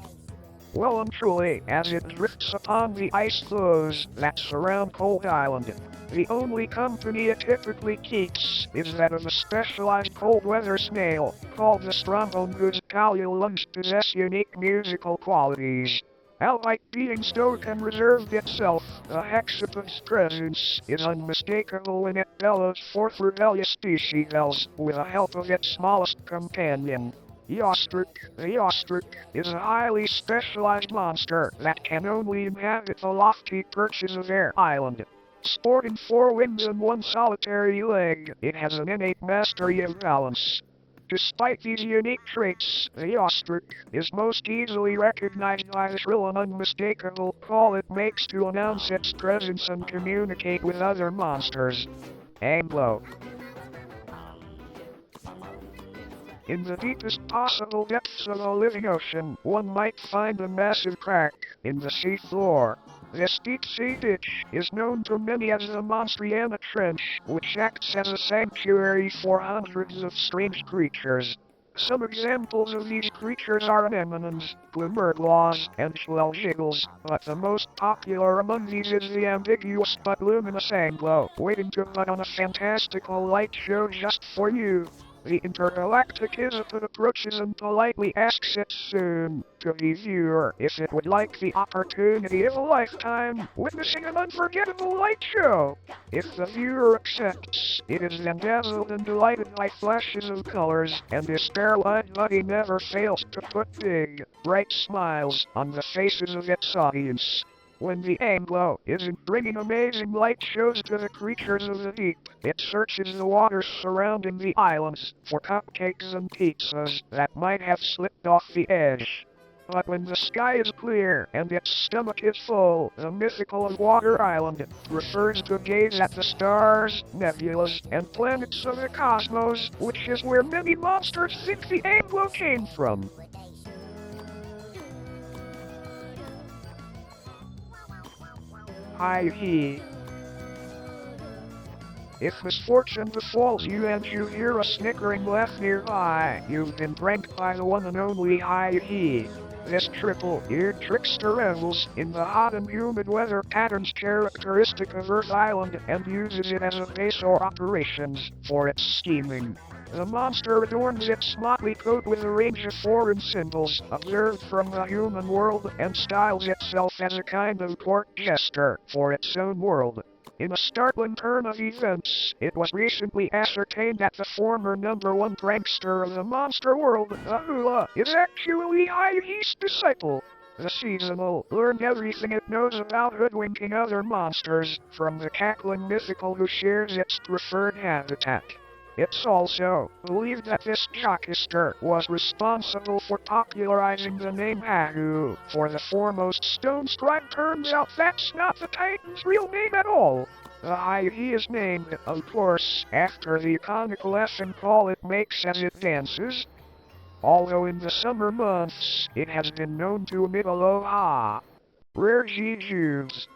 Speaker 1: Well and truly, as it drifts upon the ice floes that surround Cold Island. The only company it typically keeps is that of a specialized cold weather snail, called the Strombone, whose calule lungs possess unique musical qualities. Alike being stoic and reserved itself, the hexapod's presence is unmistakable when it bellows forth rebellious species bells with the help of its smallest companion. The ostrich is a highly specialized monster that can only inhabit the lofty perches of their island. Sporting 4 wings and 1 solitary leg, it has an innate mastery of balance. Despite these unique traits, the ostrich is most easily recognized by the shrill and unmistakable call it makes to announce its presence and communicate with other monsters. Anglo. In the deepest possible depths of a living ocean, one might find a massive crack in the sea floor. This deep-sea ditch is known to many as the Monstriana Trench, which acts as a sanctuary for hundreds of strange creatures. Some examples of these creatures are anemones, blue-murglaws, and shelljiggles, but the most popular among these is the ambiguous but luminous Anglo, waiting to put on a fantastical light show just for you. The intergalactic Isopod approaches and politely asks its soon-to-be viewer if it would like the opportunity of a lifetime witnessing an unforgettable light show. If the viewer accepts, it is then dazzled and delighted by flashes of colors, and this fair-eyed buddy never fails to put big, bright smiles on the faces of its audience. When the Anglo isn't bringing amazing light shows to the creatures of the deep, it searches the waters surrounding the islands for cupcakes and pizzas that might have slipped off the edge. But when the sky is clear and its stomach is full, the mythical Water Island prefers to gaze at the stars, nebulas, and planets of the cosmos, which is where many monsters think the Anglo came from. Hi-he. If misfortune befalls you and you hear a snickering laugh nearby, you've been pranked by the one and only Hi-he. This triple-eared trickster revels in the hot and humid weather patterns characteristic of Earth Island and uses it as a base for operations for its scheming. The monster adorns its motley coat with a range of foreign symbols observed from the human world and styles itself as a kind of court jester for its own world. In a startling turn of events, it was recently ascertained that the former #1 prankster of the monster world, the Hoola, is actually Ivy's disciple. The seasonal learned everything it knows about hoodwinking other monsters from the cackling mythical who shares its preferred habitat. It's also believed that this Quarrister was responsible for popularizing the name Hahu for the foremost stone strike. Turns out that's not the Titan's real name at all. The Ivy is named, of course, after the conical effing call it makes as it dances. Although in the summer months, it has been known to emit aloha. Rare G-Juves.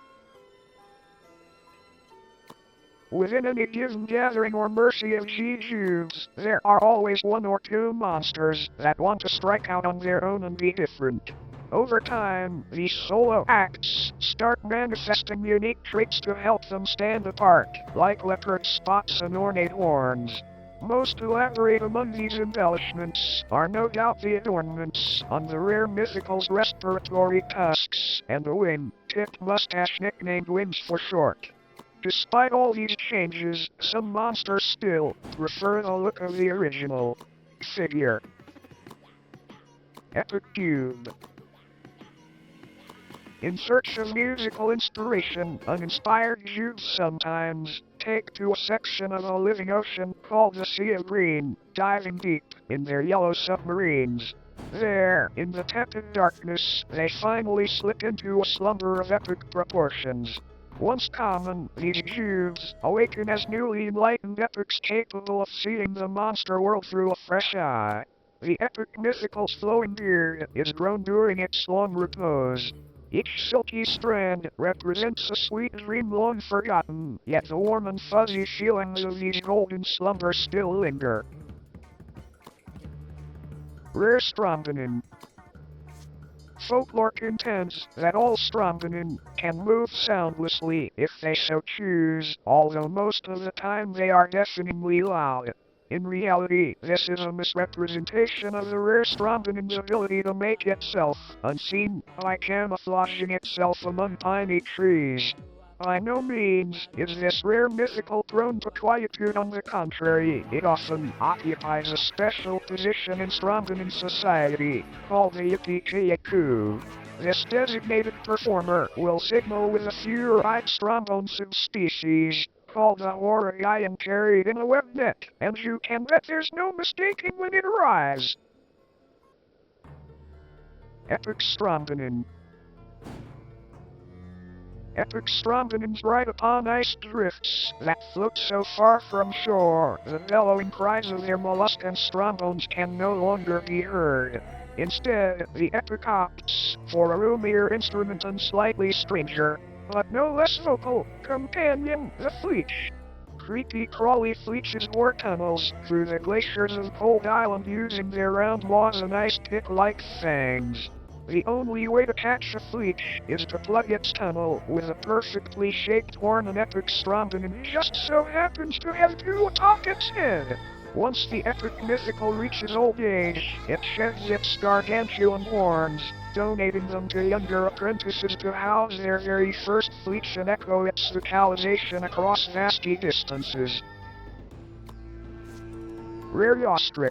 Speaker 1: Within any given gathering or mercy of G-Juves, there are always one or two monsters that want to strike out on their own and be different. Over time, these solo acts start manifesting unique traits to help them stand apart, like leopard spots and ornate horns. Most elaborate among these embellishments are no doubt the adornments on the rare mythical's respiratory tusks and the wing-tipped mustache nicknamed Wings for short. Despite all these changes, some monsters still prefer the look of the original figure. Epic Cube. In search of musical inspiration, uninspired Cubes sometimes take to a section of a living ocean called the Sea of Green, diving deep in their yellow submarines. There, in the tepid darkness, they finally slip into a slumber of epic proportions. Once common, these cubes awaken as newly enlightened epics capable of seeing the monster world through a fresh eye. The epic mythical's flowing beard is grown during its long repose. Each silky strand represents a sweet dream long forgotten, yet the warm and fuzzy feelings of these golden slumbers still linger. Rare Strombonin. Folklore contends that all Strombonin can move soundlessly if they so choose, although most of the time they are deafeningly loud. In reality, this is a misrepresentation of the rare Strombonin's ability to make itself unseen by camouflaging itself among piney trees. By no means is this rare mythical prone to quietude. On the contrary, it often occupies a special position in Strombonin society, called the Yippee-Ki-Yaku. This designated performer will signal with a fur-eyed Strombone subspecies, called the Warrior, carried in a web net, and you can bet there's no mistaking when it arrives. Epic Strombonin. Epic Strombonins ride upon ice drifts that float so far from shore, the bellowing cries of their molluscan Strombones can no longer be heard. Instead, the epic opts for a roomier instrument and slightly stranger, but no less vocal, companion, the Fleech. Creepy crawly Fleeches bore tunnels through the glaciers of Cold Island using their round maws and ice pick-like fangs. The only way to catch a Fleech is to plug its tunnel with a perfectly shaped horn. An epic Strombonin just so happens to have two atop its head. Once the epic mythical reaches old age, it sheds its gargantuan horns, donating them to younger apprentices to house their very first Fleech and echo its vocalization across vasty distances. Rare Yostric.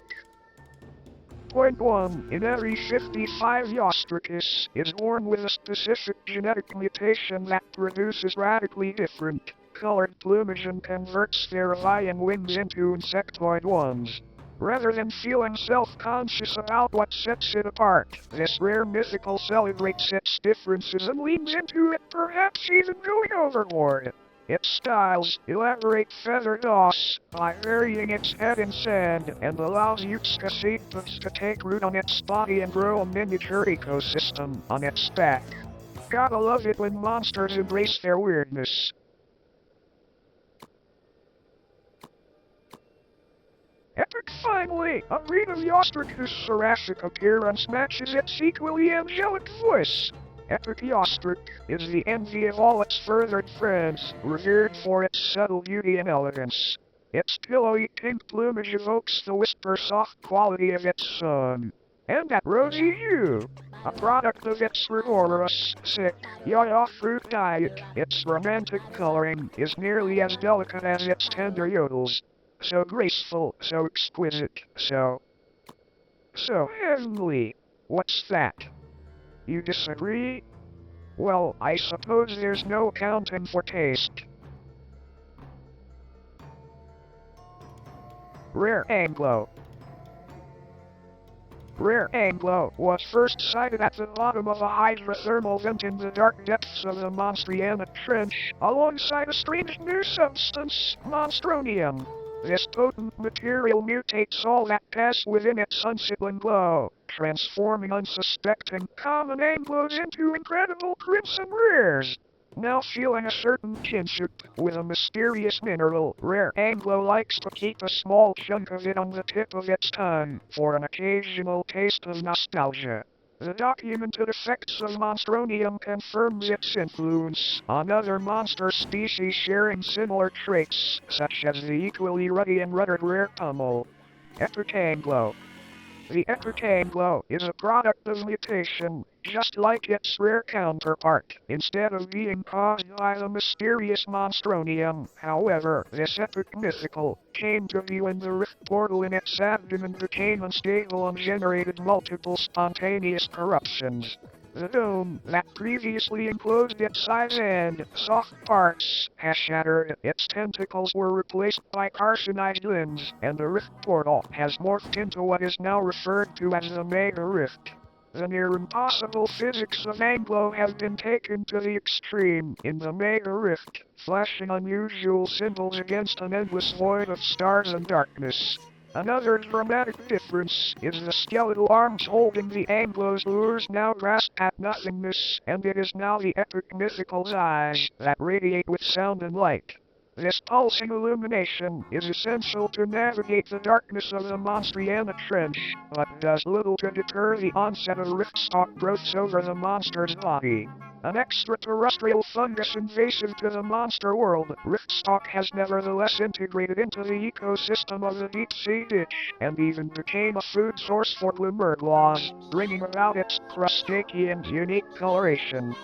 Speaker 1: 1. In every 55 Yostricus is born with a specific genetic mutation that produces radically different colored plumage and converts their avian wings into insectoid ones. Rather than feeling self-conscious about what sets it apart, this rare mythical celebrates its differences and leans into it, perhaps even going overboard. It styles elaborate feather doss by burying its head in sand and allows Oaktopus to take root on its body and grow a miniature ecosystem on its back. Gotta love it when monsters embrace their weirdness. Epic But finally, a breed of Yostric whose thoracic appearance matches its equally angelic voice. Epic Yostric is the envy of all its feathered friends, revered for its subtle beauty and elegance. Its pillowy pink plumage evokes the whisper-soft quality of its song. And that rosy hue, a product of its rigorous, sick, yaya fruit diet, its romantic coloring is nearly as delicate as its tender yodels. So graceful, so exquisite, so heavenly. What's that? You disagree? Well, I suppose there's no accounting for taste. Rare Anglo. Rare Anglo was first sighted at the bottom of a hydrothermal vent in the dark depths of the Monstriana Trench, alongside a strange new substance, Monstronium. This potent material mutates all that pass within its unsibling glow, transforming unsuspecting common Anglos into incredible crimson rares. Now feeling a certain kinship with a mysterious mineral, Rare Anglo likes to keep a small chunk of it on the tip of its tongue for an occasional taste of nostalgia. The documented effects of Monstronium confirms its influence on other monster species sharing similar traits, such as the equally ruddy and ruddered rare Pummel. Epic Anglo. The Epic Anglo is a product of mutation, just like its rare counterpart, instead of being caused by the mysterious Monstronium. However, this epic mythical came to be when the rift portal in its abdomen became unstable and generated multiple spontaneous corruptions. The dome that previously enclosed its sides and soft parts has shattered, its tentacles were replaced by carcinized limbs, and the rift portal has morphed into what is now referred to as the Mega Rift. The near impossible physics of Anglo have been taken to the extreme in the Mega Rift, flashing unusual symbols against an endless void of stars and darkness. Another dramatic difference is the skeletal arms holding the Anglo's lures now grasp at nothingness, and it is now the epic mythical's eyes that radiate with sound and light. This pulsing illumination is essential to navigate the darkness of the Monstriana Trench, but does little to deter the onset of riftstalk growths over the monster's body. An extraterrestrial fungus invasive to the monster world, Riftstalk has nevertheless integrated into the ecosystem of the deep-sea ditch, and even became a food source for Glimmerglaws, bringing about its crustacean's unique coloration.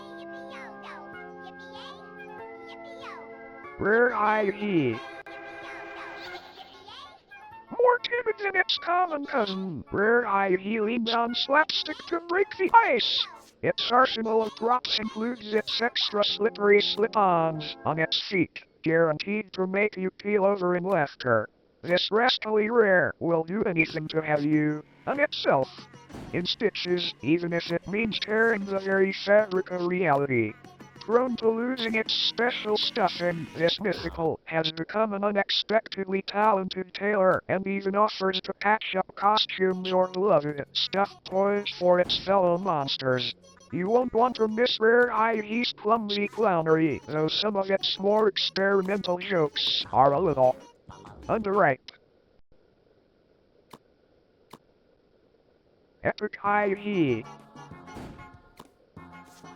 Speaker 1: Rare Ivy. More timid than its common cousin, Rare Ivy leans on slapstick to break the ice. Its arsenal of props includes its extra slippery slip-ons on its feet, guaranteed to make you keel over in laughter. This rascally Rare will do anything to have you, and itself, in stitches, even if it means tearing the very fabric of reality. Prone to losing its special stuffing, this mythical has become an unexpectedly talented tailor and even offers to patch up costumes or beloved stuffed toys for its fellow monsters. You won't want to miss Rare Ivy's clumsy clownery, though some of its more experimental jokes are a little underripe. Epic Ivy.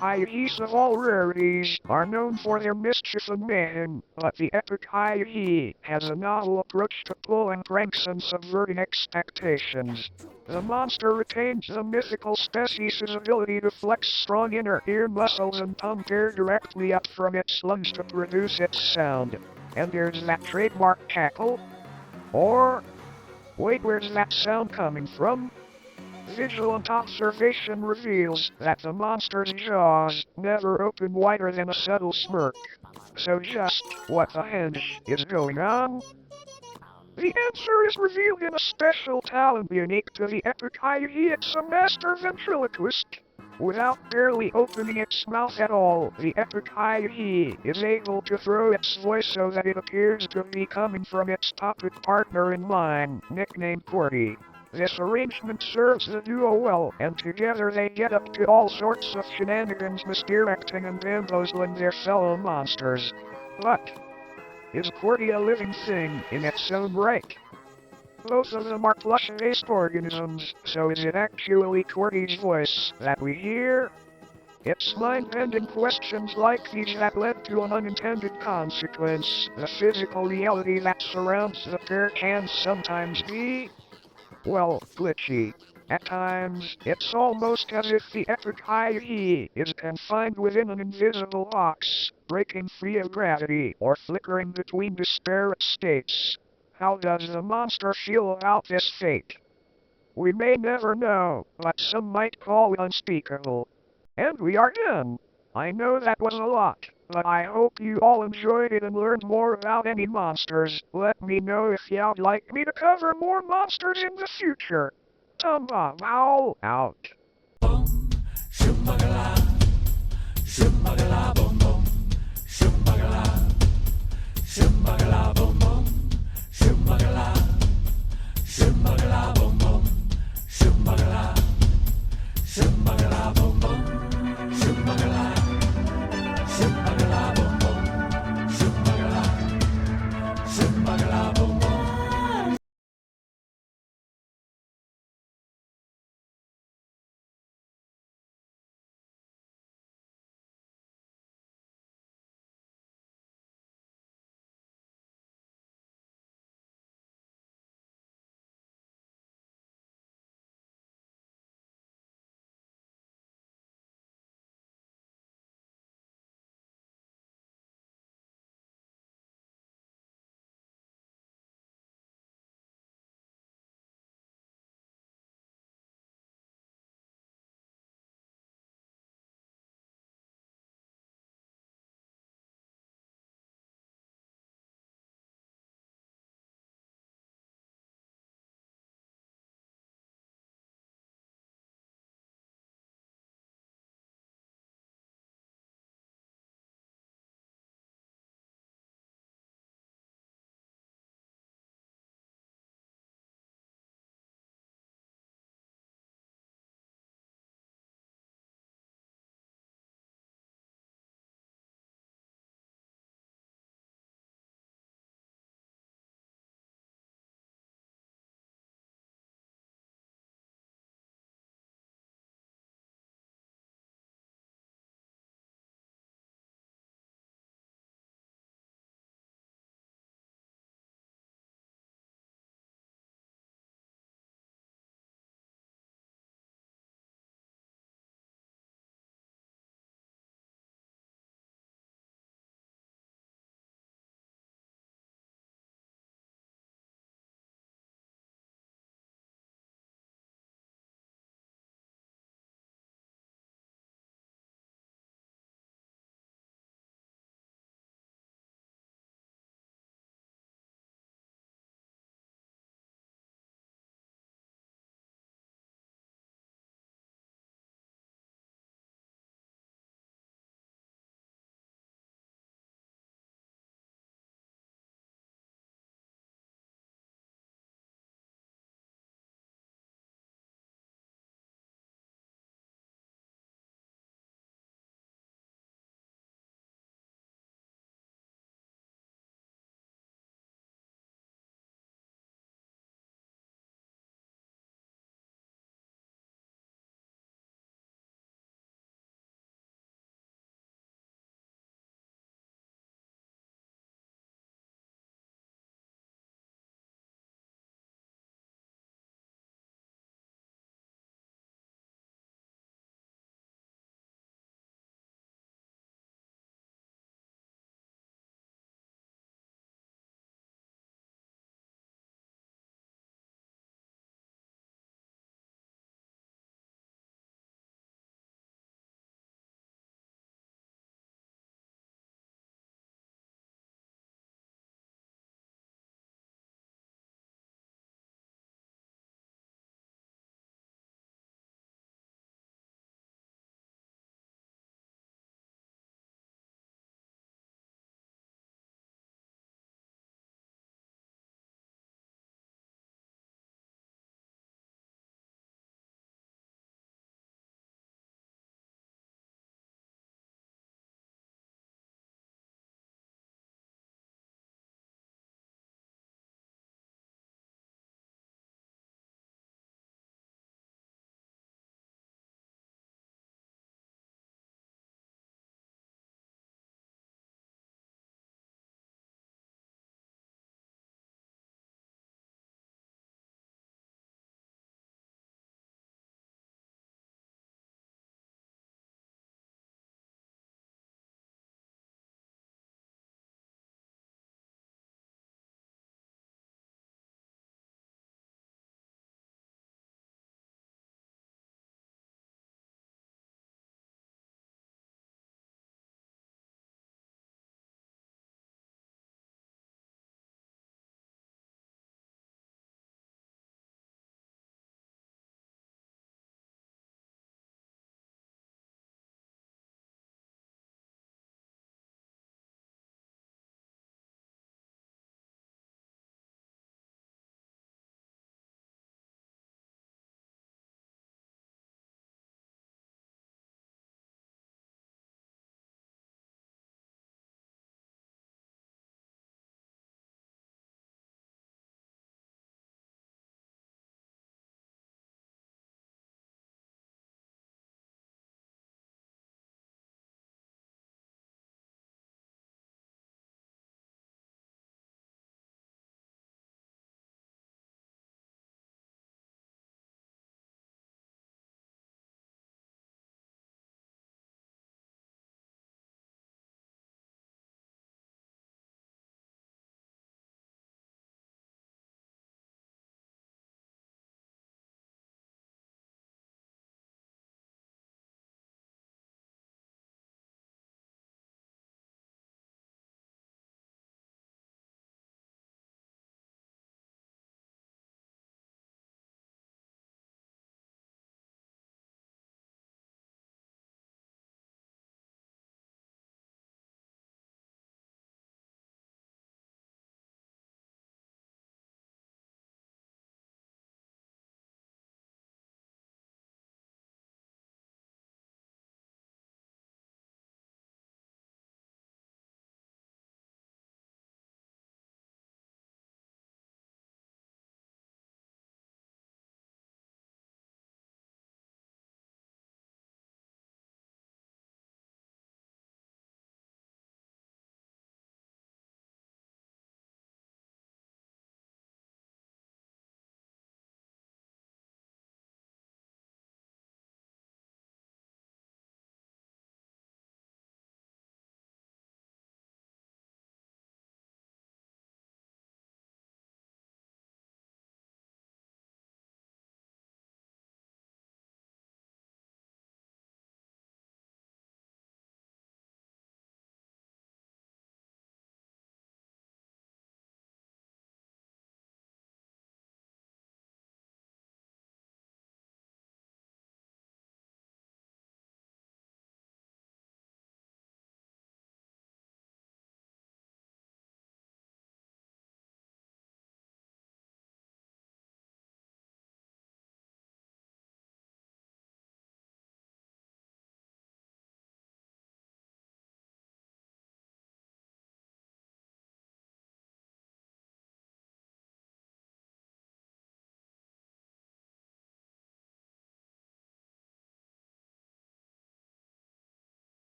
Speaker 1: Ivies of all rarities are known for their mischief and mayhem, but the Epic Ivy has a novel approach to pulling pranks and subverting expectations. The monster retains the mythical species' ability to flex strong inner ear muscles and pump air directly up from its lungs to produce its sound. And there's that trademark cackle. Or, wait, where's that sound coming from? Vigilant observation reveals that the monster's jaws never open wider than a subtle smirk. So just what the hench is going on? The answer is revealed in a special talent unique to the Epic Ivy. It's a master ventriloquist. Without barely opening its mouth at all, the Epic Ivy is able to throw its voice so that it appears to be coming from its puppet partner in line, nicknamed Qwerty. This arrangement serves the duo well, and together they get up to all sorts of shenanigans, misdirecting and bamboozling their fellow monsters. But is Qwerty a living thing in its own right? both of them are plush-faced organisms, so is it actually Qwerty's voice that we hear? It's mind-bending questions like these that led to an unintended consequence. The physical reality that surrounds the pair can sometimes be, well, glitchy. At times, it's almost as if the epic high E is confined within an invisible box, breaking free of gravity or flickering between disparate states. How does the monster feel about this fate? We may never know, but some might call it unspeakable. And we are in. I know that was a lot, but I hope you all enjoyed it and learned more about any monsters. Let me know if you'd like me to cover more monsters in the future. Owl out.